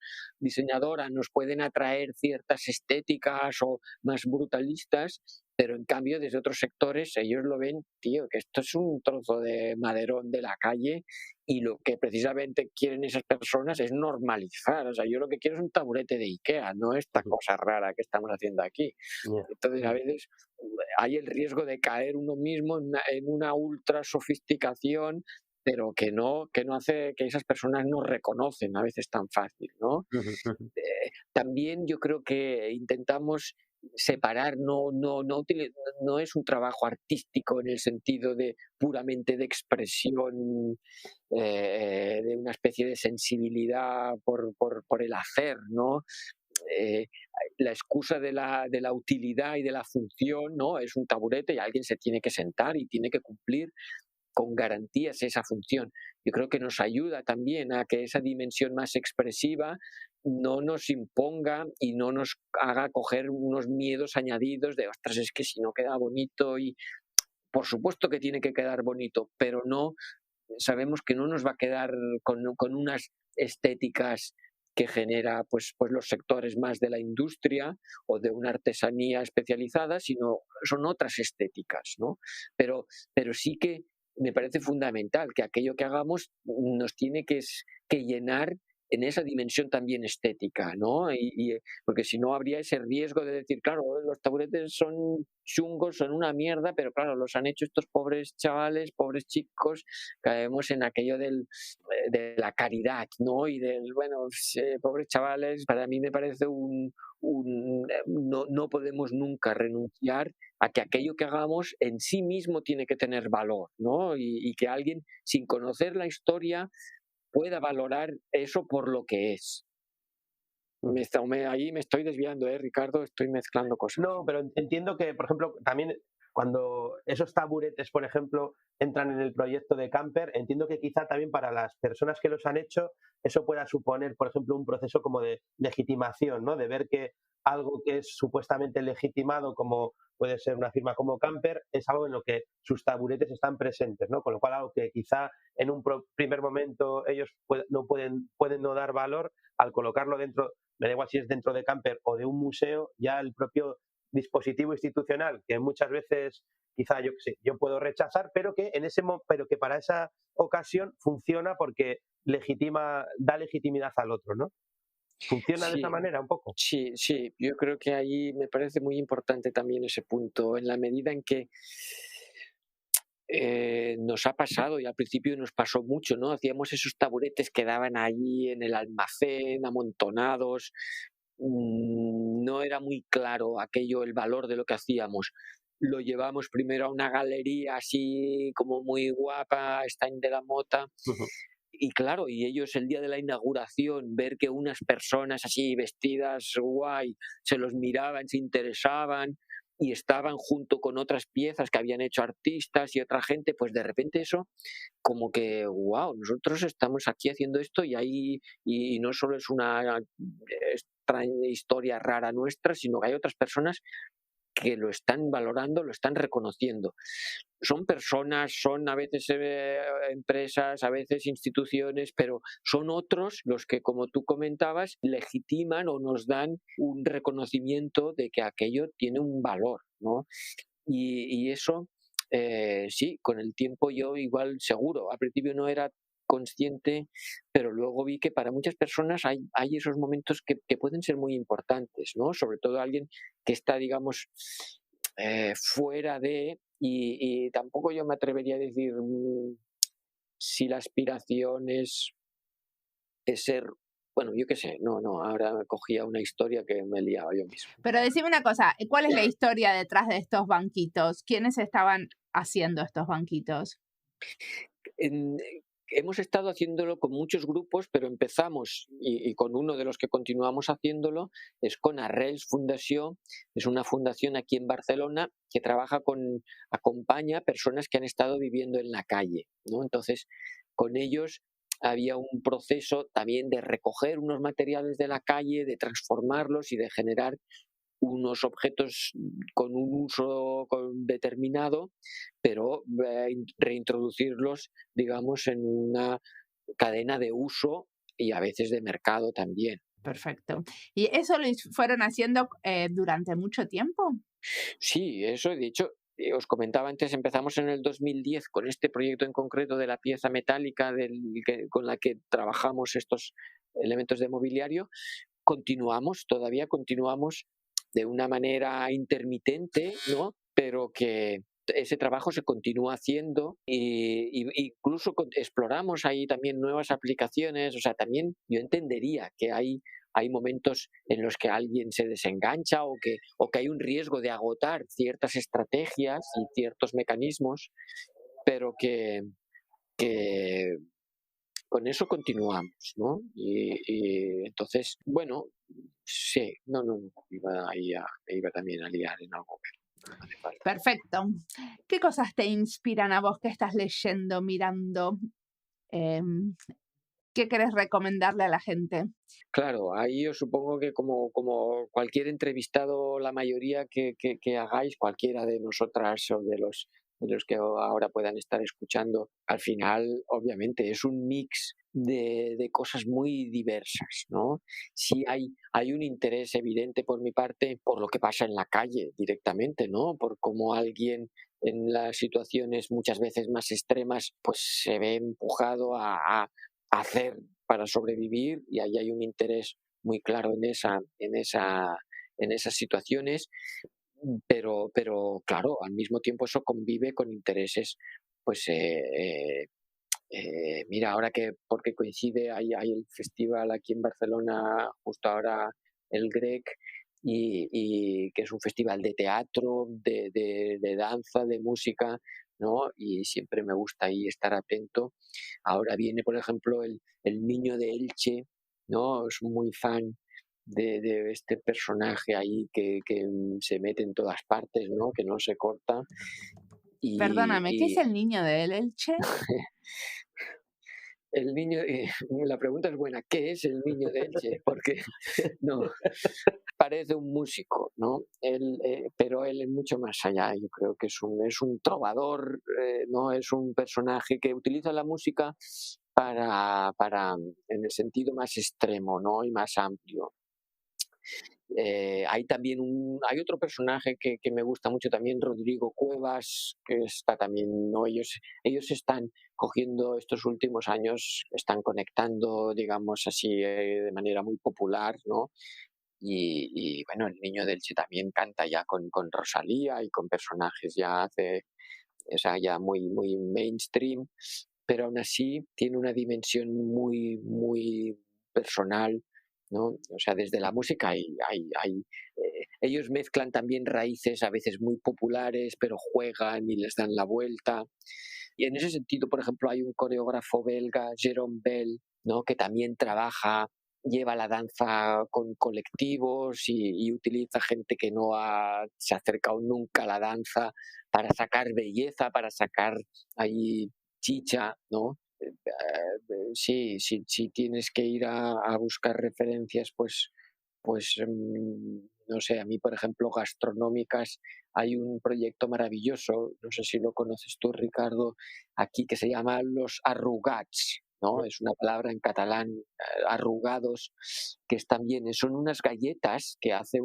nos pueden atraer ciertas estéticas o más brutalistas, pero en cambio desde otros sectores ellos lo ven, tío, que esto es un trozo de maderón de la calle, y lo que precisamente quieren esas personas es normalizar. O sea, yo lo que quiero es un taburete de IKEA, no esta cosa rara que estamos haciendo aquí. Yeah. Entonces, a veces hay el riesgo de caer uno mismo en una ultra sofisticación, pero que no hace que esas personas no reconocen a veces tan fácil, ¿no? También yo creo que intentamos separar, no es un trabajo artístico en el sentido de puramente de expresión, de una especie de sensibilidad por el hacer, ¿no? Eh, la excusa de la utilidad y de la función, ¿no? Es un taburete y alguien se tiene que sentar y tiene que cumplir con garantías esa función. Yo creo que nos ayuda también a que esa dimensión más expresiva no nos imponga y no nos haga coger unos miedos añadidos de, ostras, es que si no queda bonito, y por supuesto que tiene que quedar bonito, pero sabemos que no nos va a quedar con unas estéticas que genera pues los sectores más de la industria o de una artesanía especializada, sino son otras estéticas, ¿no? Pero sí que me parece fundamental que aquello que hagamos nos tiene que llenar en esa dimensión también estética, ¿no? Porque si no habría ese riesgo de decir, claro, los taburetes son chungos, son una mierda, pero claro, los han hecho estos pobres chavales, pobres chicos, caemos en aquello de la caridad, ¿no? Y del, bueno, pobres chavales, para mí me parece no podemos nunca renunciar a que aquello que hagamos en sí mismo tiene que tener valor, ¿no? Y que alguien, sin conocer la historia, pueda valorar eso por lo que es. Ahí me estoy desviando, Ricardo, estoy mezclando cosas. No, pero entiendo que, por ejemplo, también cuando esos taburetes, por ejemplo, entran en el proyecto de Camper, entiendo que quizá también para las personas que los han hecho, eso pueda suponer, por ejemplo, un proceso como de legitimación, ¿no? De ver que algo que es supuestamente legitimado, como puede ser una firma como Camper, es algo en lo que sus taburetes están presentes, ¿no? Con lo cual algo que quizá en un primer momento ellos no pueden no dar valor, al colocarlo dentro, me da igual si es dentro de Camper o de un museo, ya el propio dispositivo institucional que muchas veces quizá yo puedo rechazar, pero que pero que para esa ocasión funciona porque da legitimidad al otro, ¿no? ¿Funciona de esa manera un poco? Sí, yo creo que ahí me parece muy importante también ese punto, en la medida en que nos ha pasado, y al principio nos pasó mucho, ¿no? Hacíamos esos taburetes que daban allí en el almacén, amontonados, no era muy claro aquello, el valor de lo que hacíamos. Lo llevamos primero a una galería así como muy guapa, Stein de la Mota, y claro, y ellos el día de la inauguración, ver que unas personas así vestidas guay se los miraban, se interesaban y estaban junto con otras piezas que habían hecho artistas y otra gente, pues de repente eso como que, wow, nosotros estamos aquí haciendo esto y no solo es una extraña historia rara nuestra, sino que hay otras personas que lo están valorando, lo están reconociendo. Son personas, son a veces empresas, a veces instituciones, pero son otros los que, como tú comentabas, legitiman o nos dan un reconocimiento de que aquello tiene un valor, ¿no? Y eso, sí, con el tiempo yo igual seguro, al principio no era consciente, pero luego vi que para muchas personas hay esos momentos que pueden ser muy importantes, ¿no? Sobre todo alguien que está, digamos, fuera y tampoco yo me atrevería a decir si la aspiración es ser, bueno, yo qué sé, no, ahora cogía una historia que me liaba yo mismo. Pero decime una cosa, ¿cuál es la historia detrás de estos banquitos? ¿Quiénes estaban haciendo estos banquitos? Hemos estado haciéndolo con muchos grupos, pero empezamos y con uno de los que continuamos haciéndolo es con Arrels Fundació. Es una fundación aquí en Barcelona que acompaña a personas que han estado viviendo en la calle, ¿no? Entonces, con ellos había un proceso también de recoger unos materiales de la calle, de transformarlos y de generar unos objetos con un uso determinado, pero reintroducirlos, digamos, en una cadena de uso y a veces de mercado también. Perfecto. ¿Y eso lo fueron haciendo durante mucho tiempo? Sí, eso, de hecho, os comentaba antes, empezamos en el 2010 con este proyecto en concreto de la pieza metálica con la que trabajamos estos elementos de mobiliario. Todavía continuamos de una manera intermitente, ¿no? Pero que ese trabajo se continúa haciendo y incluso exploramos ahí también nuevas aplicaciones. O sea, también yo entendería que hay momentos en los que alguien se desengancha o que hay un riesgo de agotar ciertas estrategias y ciertos mecanismos, pero que con eso continuamos, ¿no? Y entonces, bueno, sí, no, iba también a liar en algo que no hace falta. Perfecto. ¿Qué cosas te inspiran a vos que estás leyendo, mirando? ¿Qué querés recomendarle a la gente? Claro, ahí yo supongo que como cualquier entrevistado, la mayoría que hagáis, cualquiera de nosotras o de los que ahora puedan estar escuchando, al final, obviamente, es un mix de cosas muy diversas, ¿no? Sí hay un interés evidente por mi parte por lo que pasa en la calle directamente, ¿no? Por cómo alguien en las situaciones muchas veces más extremas, pues se ve empujado a hacer para sobrevivir, y ahí hay un interés muy claro en esas situaciones, pero claro, al mismo tiempo eso convive con intereses, pues mira, ahora que, porque coincide, hay el festival aquí en Barcelona, justo ahora, el Grec, y que es un festival de teatro, de danza, de música, ¿no? Y siempre me gusta ahí estar atento. Ahora viene, por ejemplo, el niño de Elche, ¿no? Es muy fan de este personaje ahí que se mete en todas partes, ¿no? Que no se corta. Perdóname, ¿qué es Y el niño del Elche? el niño, la pregunta es buena, ¿qué es el niño de Elche? Porque no, parece un músico, ¿no? Pero él es mucho más allá. Yo creo que es un trovador, ¿no? Es un personaje que utiliza la música en el sentido más extremo, ¿no? Y más amplio. Hay otro personaje que me gusta mucho también, Rodrigo Cuevas, que está también, ¿no? Ellos están cogiendo estos últimos años, están conectando, digamos así, de manera muy popular, ¿no? Y bueno, el niño del Che también canta ya con Rosalía y con personajes o sea, ya muy, muy mainstream, pero aún así tiene una dimensión muy, muy personal, ¿no? O sea, desde la música ellos mezclan también raíces a veces muy populares, pero juegan y les dan la vuelta. Y en ese sentido, por ejemplo, hay un coreógrafo belga, Jérôme Bell, ¿no? Que también lleva la danza con colectivos y utiliza gente que se ha acercado nunca a la danza para sacar belleza, para sacar ahí chicha, ¿no? Sí, si tienes que ir a buscar referencias, no sé, a mí, por ejemplo, gastronómicas, hay un proyecto maravilloso, no sé si lo conoces tú, Ricardo, aquí que se llama Los Arrugats, ¿no? Es una palabra en catalán, arrugados, que están bien, son unas galletas que hace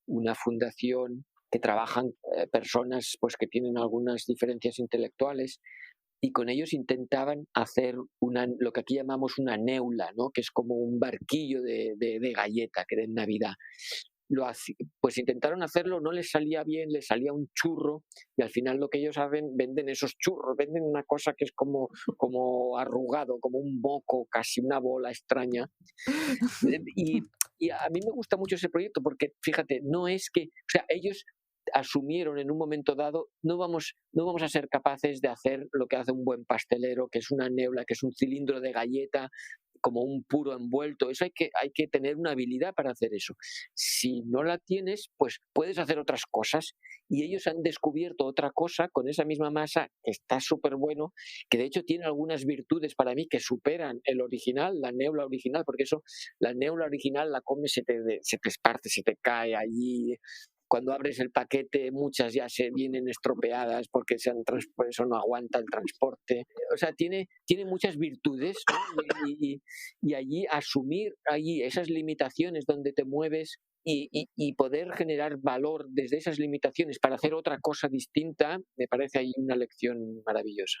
una fundación que trabajan personas pues que tienen algunas diferencias intelectuales, y con ellos intentaban hacer lo que aquí llamamos una neula, ¿no? Que es como un barquillo de galleta que den Navidad. Pues intentaron hacerlo, no les salía bien, les salía un churro, y al final lo que ellos hacen, venden esos churros, venden una cosa que es como arrugado, como un moco, casi una bola extraña. Y, y a mí me gusta mucho ese proyecto porque, fíjate, no es que, o sea, ellos asumieron en un momento dado, no vamos a ser capaces de hacer lo que hace un buen pastelero, que es una neula, que es un cilindro de galleta, como un puro envuelto. Eso hay que tener una habilidad para hacer eso. Si no la tienes, pues puedes hacer otras cosas. Y ellos han descubierto otra cosa con esa misma masa que está súper bueno, que de hecho tiene algunas virtudes para mí que superan el original, la neula original, porque la neula original la comes, se te esparce, se te cae allí. Cuando abres el paquete, muchas ya se vienen estropeadas porque por eso no aguanta el transporte. O sea, tiene muchas virtudes, ¿no? Y allí asumir allí esas limitaciones donde te mueves y poder generar valor desde esas limitaciones para hacer otra cosa distinta, me parece ahí una lección maravillosa.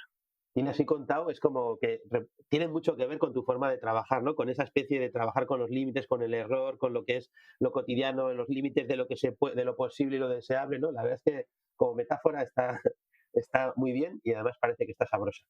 Tiene así contado, es como que tiene mucho que ver con tu forma de trabajar, ¿no? Con esa especie de trabajar con los límites, con el error, con lo que es lo cotidiano, los límites de lo que se puede, de lo posible y lo deseable, ¿no? La verdad es que como metáfora está muy bien y además parece que está sabrosa.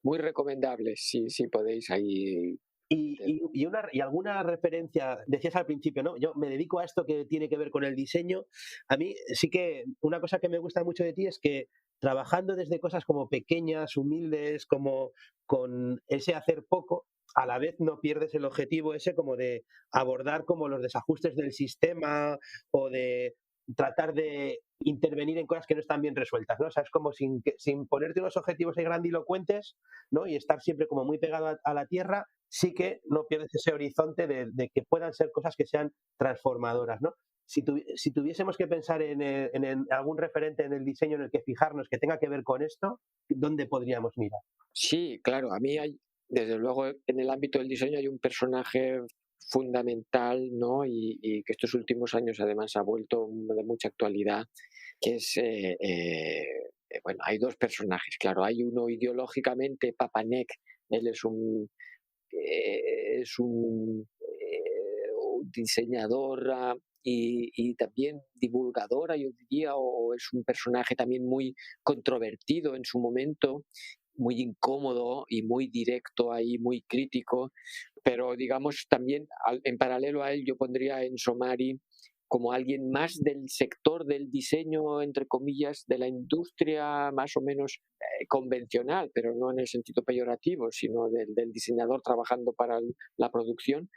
Muy recomendable, si podéis ahí. Y alguna referencia, decías al principio, ¿no? Yo me dedico a esto que tiene que ver con el diseño. A mí sí que una cosa que me gusta mucho de ti es que trabajando desde cosas como pequeñas, humildes, como con ese hacer poco, a la vez no pierdes el objetivo ese como de abordar como los desajustes del sistema o de tratar de intervenir en cosas que no están bien resueltas, ¿no? O sea, es como sin ponerte unos objetivos ahí grandilocuentes, ¿no? Y estar siempre como muy pegado a la tierra, sí que no pierdes ese horizonte de que puedan ser cosas que sean transformadoras, ¿no? Si tuviésemos que pensar en algún referente en el diseño en el que fijarnos que tenga que ver con esto, ¿dónde podríamos mirar? Sí, claro, a mí desde luego, en el ámbito del diseño hay un personaje fundamental, ¿no? Y que estos últimos años además ha vuelto de mucha actualidad, que es, bueno, hay dos personajes, claro, hay uno ideológicamente, Papanek, él es un diseñador y también divulgadora, yo diría, o es un personaje también muy controvertido en su momento, muy incómodo y muy directo ahí, muy crítico, pero digamos también en paralelo a él yo pondría a Enzo Mari como alguien más del sector del diseño, entre comillas, de la industria más o menos convencional, pero no en el sentido peyorativo, sino del diseñador trabajando para la producción,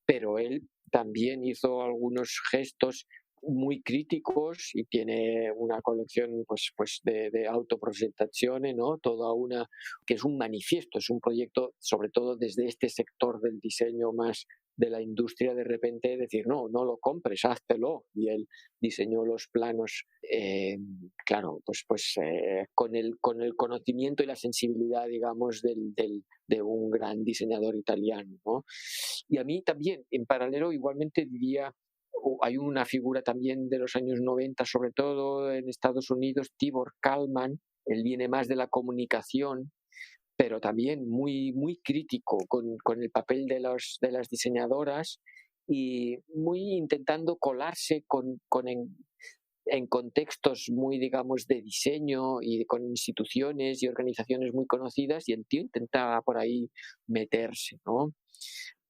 pero él también hizo algunos gestos muy críticos y tiene una colección pues de autopresentaciones, ¿no? Toda una que es un manifiesto, es un proyecto sobre todo desde este sector del diseño más de la industria, de repente decir no lo compres, háztelo, y él diseñó los planos, claro, con el conocimiento y la sensibilidad, digamos, de un gran diseñador italiano, ¿no? Y a mí también, en paralelo, igualmente diría, hay una figura también de los años 90, sobre todo en Estados Unidos, Tibor Kalman. Él viene más de la comunicación, pero también muy crítico con el papel de las diseñadoras y muy intentando colarse en contextos muy, digamos, de diseño y con instituciones y organizaciones muy conocidas, y el tío intentaba por ahí meterse, ¿no?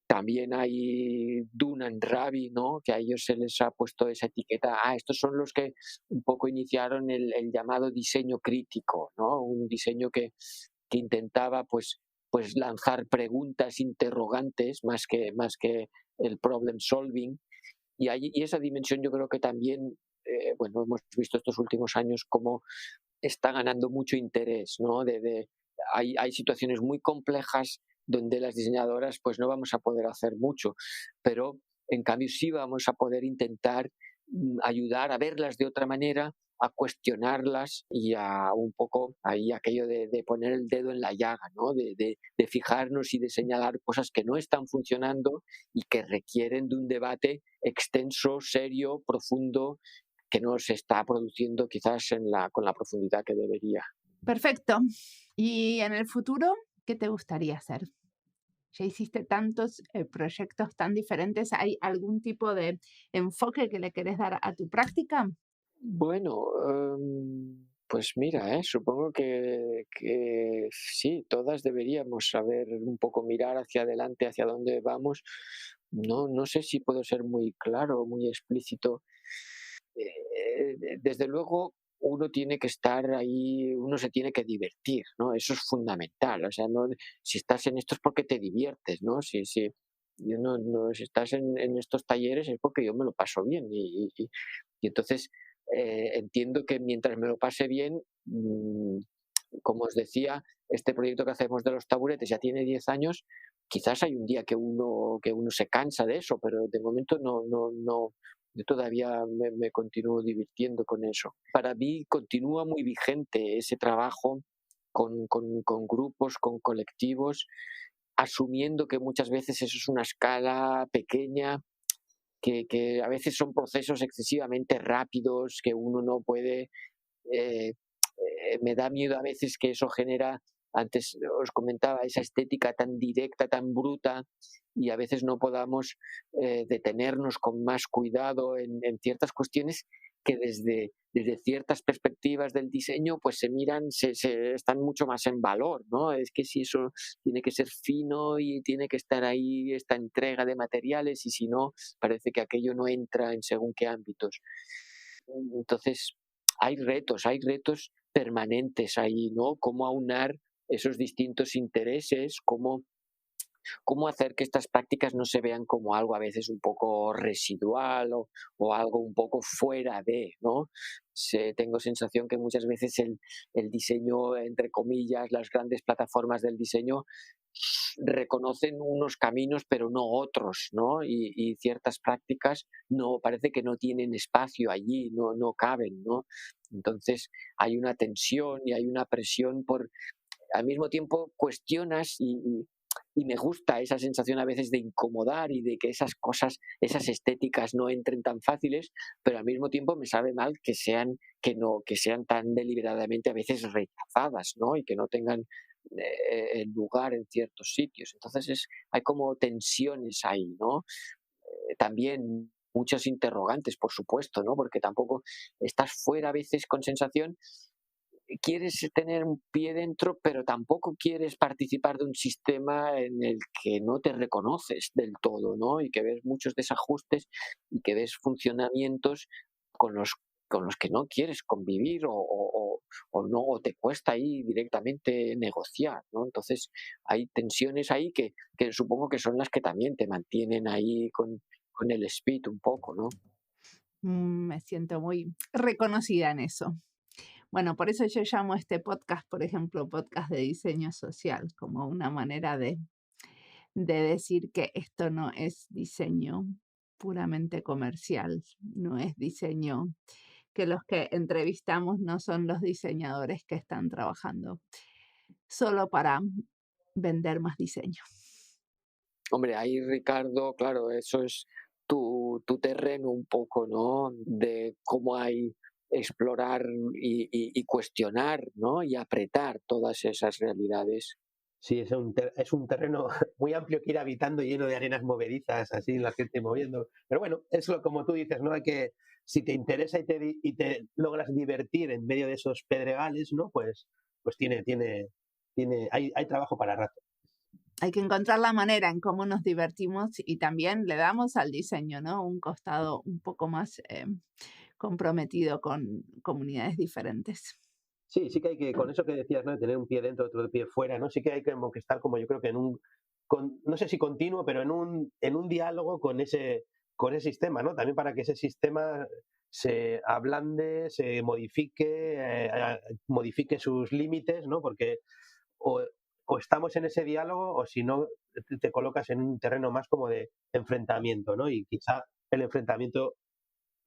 También hay Dunan Ravi, ¿no? Que a ellos se les ha puesto esa etiqueta. Estos son los que un poco iniciaron el llamado diseño crítico, ¿no? Un diseño que intentaba pues lanzar preguntas interrogantes más que el problem solving. Y esa dimensión yo creo que también, bueno, hemos visto estos últimos años cómo está ganando mucho interés, ¿no? Hay situaciones muy complejas donde las diseñadoras pues no vamos a poder hacer mucho, pero en cambio sí vamos a poder intentar ayudar a verlas de otra manera, a cuestionarlas y a un poco ahí aquello de poner el dedo en la llaga, ¿no? De fijarnos y de señalar cosas que no están funcionando y que requieren de un debate extenso, serio, profundo, que no se está produciendo quizás con la profundidad que debería. Perfecto. ¿Y en el futuro qué te gustaría hacer? Ya hiciste tantos proyectos tan diferentes. ¿Hay algún tipo de enfoque que le querés dar a tu práctica? Bueno, pues mira, supongo que sí, todas deberíamos saber un poco mirar hacia adelante, hacia dónde vamos. No sé si puedo ser muy claro, muy explícito. Desde luego, uno tiene que estar ahí, uno se tiene que divertir, ¿no? Eso es fundamental. O sea, no, si estás en esto es porque te diviertes, ¿no? Yo si estás en estos talleres es porque yo me lo paso bien. Y entonces entiendo que mientras me lo pase bien, como os decía, este proyecto que hacemos de los taburetes ya tiene 10 años. Quizás hay un día que uno se cansa de eso, pero de momento no, yo todavía me continúo divirtiendo con eso. Para mí continúa muy vigente ese trabajo con grupos, con colectivos, asumiendo que muchas veces eso es una escala pequeña, que a veces son procesos excesivamente rápidos, que uno no puede. eh, Me da miedo a veces que eso genera, antes os comentaba, esa estética tan directa, tan bruta, y a veces no podamos detenernos con más cuidado en ciertas cuestiones que desde ciertas perspectivas del diseño pues se miran, están mucho más en valor, ¿no? Es que si eso tiene que ser fino y tiene que estar ahí esta entrega de materiales, y si no, parece que aquello no entra en según qué ámbitos. Entonces, hay retos permanentes ahí, ¿no? Cómo aunar esos distintos intereses, cómo hacer que estas prácticas no se vean como algo a veces un poco residual o algo un poco fuera de, ¿no? Tengo sensación que muchas veces el diseño, entre comillas, las grandes plataformas del diseño reconocen unos caminos pero no otros, ¿no? Y ciertas prácticas no parece que no tienen espacio allí, no caben, ¿no? Entonces hay una tensión y hay una presión al mismo tiempo cuestionas y me gusta esa sensación a veces de incomodar y de que esas cosas, esas estéticas no entren tan fáciles, pero al mismo tiempo me sabe mal que sean tan deliberadamente a veces rechazadas, ¿no? Y que no tengan el lugar en ciertos sitios. Entonces hay como tensiones ahí, ¿no? También muchos interrogantes, por supuesto, ¿no? Porque tampoco estás fuera a veces con sensación, quieres tener un pie dentro, pero tampoco quieres participar de un sistema en el que no te reconoces del todo, ¿no? Y que ves muchos desajustes y que ves funcionamientos con los que no quieres convivir o no, o te cuesta ahí directamente negociar, ¿no? Entonces hay tensiones ahí que supongo que son las que también te mantienen ahí con el speed un poco, ¿no? Me siento muy reconocida en eso. Bueno, por eso yo llamo este podcast, por ejemplo, podcast de diseño social, como una manera de decir que esto no es diseño puramente comercial, no es diseño, que los que entrevistamos no son los diseñadores que están trabajando solo para vender más diseño. Hombre, ahí Ricardo, claro, eso es tu terreno un poco, ¿no? De cómo hay explorar y cuestionar, ¿no? Y apretar todas esas realidades. Sí, es un terreno muy amplio que ir habitando, lleno de arenas movedizas, así la gente moviendo. Pero bueno, es lo como tú dices, ¿no? Hay que, si te interesa y te logras divertir en medio de esos pedregales, ¿no? Pues hay trabajo para rato. Hay que encontrar la manera en cómo nos divertimos y también le damos al diseño, ¿no? Un costado un poco más comprometido con comunidades diferentes. Sí, sí que hay que, con eso que decías, ¿no? De tener un pie dentro, otro pie fuera, ¿no? Sí que hay que estar como yo creo que no sé si continuo, pero en un diálogo con ese sistema, ¿no? También para que ese sistema se ablande, se modifique, modifique sus límites, ¿no? Porque o, o estamos en ese diálogo o si no te colocas en un terreno más como de enfrentamiento, ¿no? Y quizá el enfrentamiento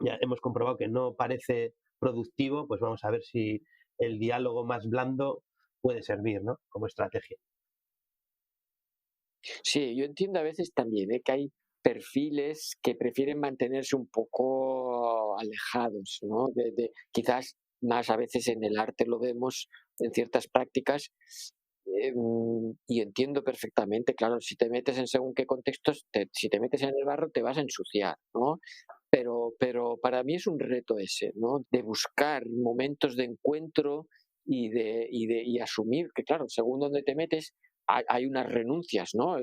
ya hemos comprobado que no parece productivo, pues vamos a ver si el diálogo más blando puede servir, ¿no? Como estrategia. Sí, yo entiendo a veces también, que hay perfiles que prefieren mantenerse un poco alejados, ¿no? Quizás más a veces en el arte lo vemos en ciertas prácticas, y entiendo perfectamente, claro, si te metes en según qué contextos, si te metes en el barro te vas a ensuciar, ¿no? Pero para mí es un reto ese, ¿no? De buscar momentos de encuentro y asumir que, claro, según donde te metes, hay unas renuncias, ¿no?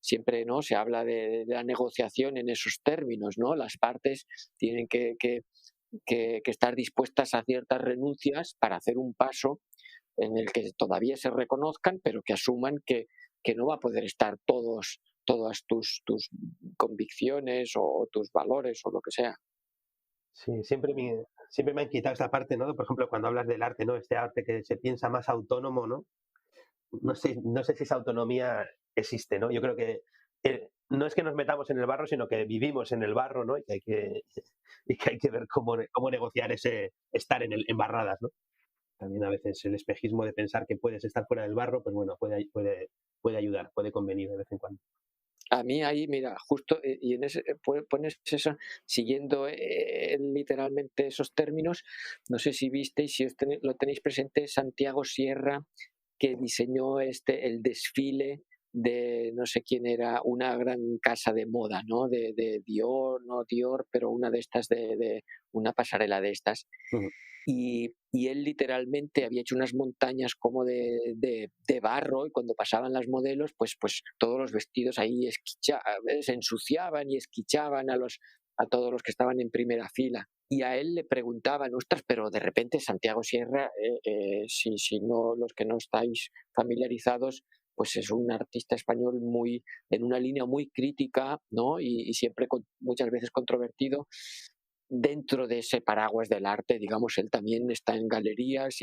Siempre, ¿no? Se habla de la negociación en esos términos, ¿no? Las partes tienen que estar dispuestas a ciertas renuncias para hacer un paso en el que todavía se reconozcan, pero que asuman que no va a poder estar todas tus convicciones o tus valores o lo que sea. Sí, siempre me ha inquietado esta parte, ¿no? Por ejemplo, cuando hablas del arte, ¿no? Este arte que se piensa más autónomo, ¿no? No sé si esa autonomía existe, ¿no? Yo creo que no es que nos metamos en el barro, sino que vivimos en el barro, ¿no? Y que hay que ver cómo negociar ese estar en barradas, ¿no? También a veces el espejismo de pensar que puedes estar fuera del barro, pues bueno, puede ayudar, puede convenir de vez en cuando. A mí ahí, mira, justo, y en ese, pones eso, siguiendo literalmente esos términos, no sé si visteis, si lo tenéis presente, Santiago Sierra, que diseñó el desfile de no sé quién era, una gran casa de moda, ¿no? De Dior, no Dior, pero una de estas, de una pasarela de estas. Ujú. Y él literalmente había hecho unas montañas como de barro y cuando pasaban las modelos, pues todos los vestidos ahí se ensuciaban y esquichaban a todos los que estaban en primera fila. Y a él le preguntaban, ostras, pero de repente Santiago Sierra, si no, los que no estáis familiarizados, pues es un artista español muy en una línea muy crítica, ¿no? Y siempre muchas veces controvertido dentro de ese paraguas del arte, digamos, él también está en galerías,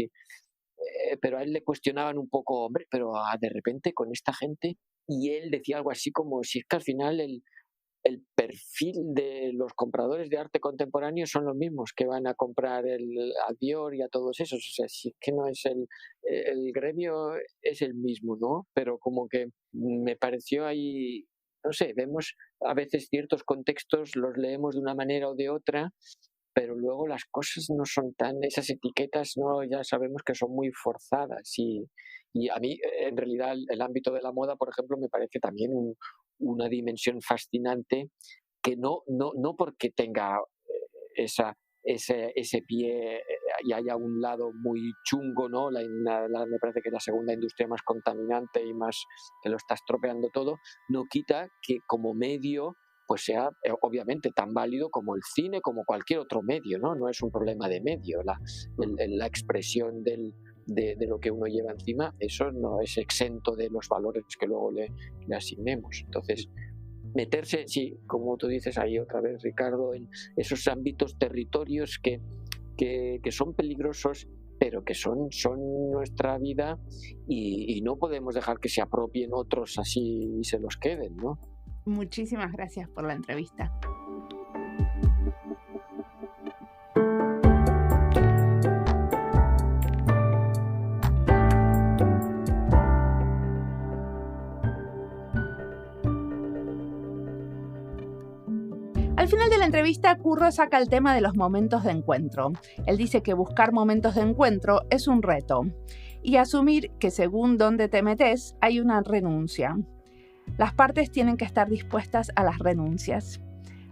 pero a él le cuestionaban un poco, hombre, pero de repente con esta gente, y él decía algo así como, si es que al final el perfil de los compradores de arte contemporáneo son los mismos que van a comprar a Dior y a todos esos, o sea, si es que no es el gremio es el mismo, ¿no? Pero como que me pareció ahí, no sé, vemos a veces ciertos contextos, los leemos de una manera o de otra, pero luego las cosas no son esas etiquetas, no, ya sabemos que son muy forzadas Y a mí, en realidad, el ámbito de la moda, por ejemplo, me parece también una dimensión fascinante, que no porque tenga ese pie y haya un lado muy chungo, ¿no? Me parece que es la segunda industria más contaminante y más que lo está estropeando todo, no quita que como medio pues sea obviamente tan válido como el cine, como cualquier otro medio, ¿no? No es un problema de medio, la expresión de lo que uno lleva encima, eso no es exento de los valores que luego le asignemos. Entonces, meterse, sí, como tú dices ahí otra vez, Ricardo, en esos ámbitos, territorios que son peligrosos, pero que son nuestra vida, y no podemos dejar que se apropien otros así y se los queden, ¿no? Muchísimas gracias por la entrevista. Al final de la entrevista, Curro saca el tema de los momentos de encuentro. Él dice que buscar momentos de encuentro es un reto y asumir que según dónde te metes hay una renuncia. Las partes tienen que estar dispuestas a las renuncias.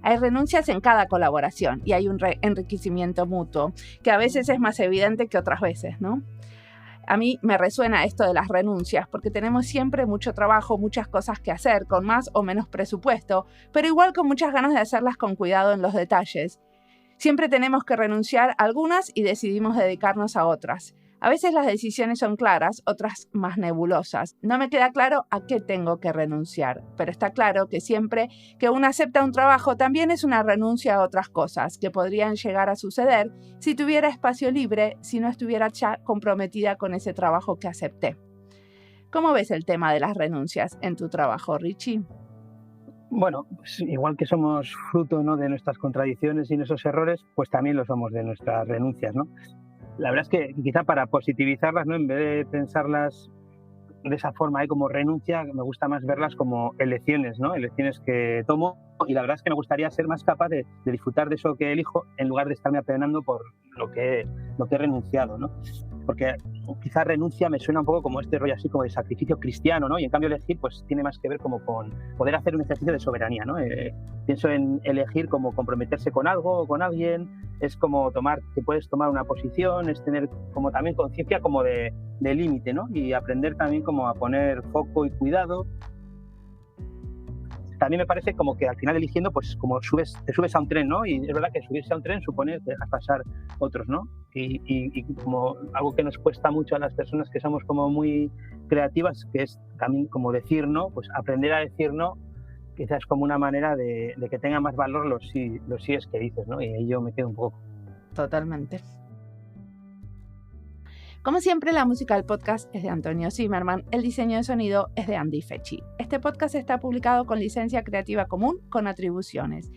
Hay renuncias en cada colaboración y hay un enriquecimiento mutuo, que a veces es más evidente que otras veces, ¿no? A mí me resuena esto de las renuncias, porque tenemos siempre mucho trabajo, muchas cosas que hacer, con más o menos presupuesto, pero igual con muchas ganas de hacerlas con cuidado en los detalles. Siempre tenemos que renunciar a algunas y decidimos dedicarnos a otras. A veces las decisiones son claras, otras más nebulosas. No me queda claro a qué tengo que renunciar, pero está claro que siempre que uno acepta un trabajo también es una renuncia a otras cosas que podrían llegar a suceder si tuviera espacio libre, si no estuviera ya comprometida con ese trabajo que acepté. ¿Cómo ves el tema de las renuncias en tu trabajo, Richie? Bueno, pues igual que somos fruto, ¿no?, de nuestras contradicciones y nuestros errores, pues también lo somos de nuestras renuncias, ¿no? La verdad es que quizá para positivizarlas, ¿no?, en vez de pensarlas de esa forma como renuncia, me gusta más verlas como elecciones, ¿no? Elecciones que tomo, y la verdad es que me gustaría ser más capaz de disfrutar de eso que elijo en lugar de estarme apenando por lo que he renunciado, ¿no? Porque quizá renuncia me suena un poco como este rollo así como de sacrificio cristiano, ¿no? Y en cambio elegir pues tiene más que ver como con poder hacer un ejercicio de soberanía, ¿no? Pienso en elegir como comprometerse con algo o con alguien, es como que puedes tomar una posición, es tener como también conciencia como de límite, ¿no? Y aprender también como a poner foco y cuidado. También me parece como que al final eligiendo, pues como te subes a un tren, ¿no? Y es verdad que subirse a un tren supone que dejas pasar otros, ¿no? Y como algo que nos cuesta mucho a las personas que somos como muy creativas, que es también como decir no, pues aprender a decir no, quizás es como una manera de que tenga más valor los síes que dices, ¿no? Y ahí yo me quedo un poco. Totalmente. Como siempre, la música del podcast es de Antonio Zimmerman, el diseño de sonido es de Andy Fechi. Este podcast está publicado con licencia creativa común con atribuciones.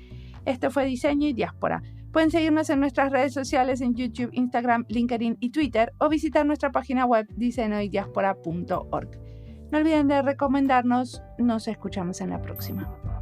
Esto fue Diseño y Diáspora. Pueden seguirnos en nuestras redes sociales en YouTube, Instagram, LinkedIn y Twitter o visitar nuestra página web diseñoydiaspora.org. No olviden de recomendarnos. Nos escuchamos en la próxima.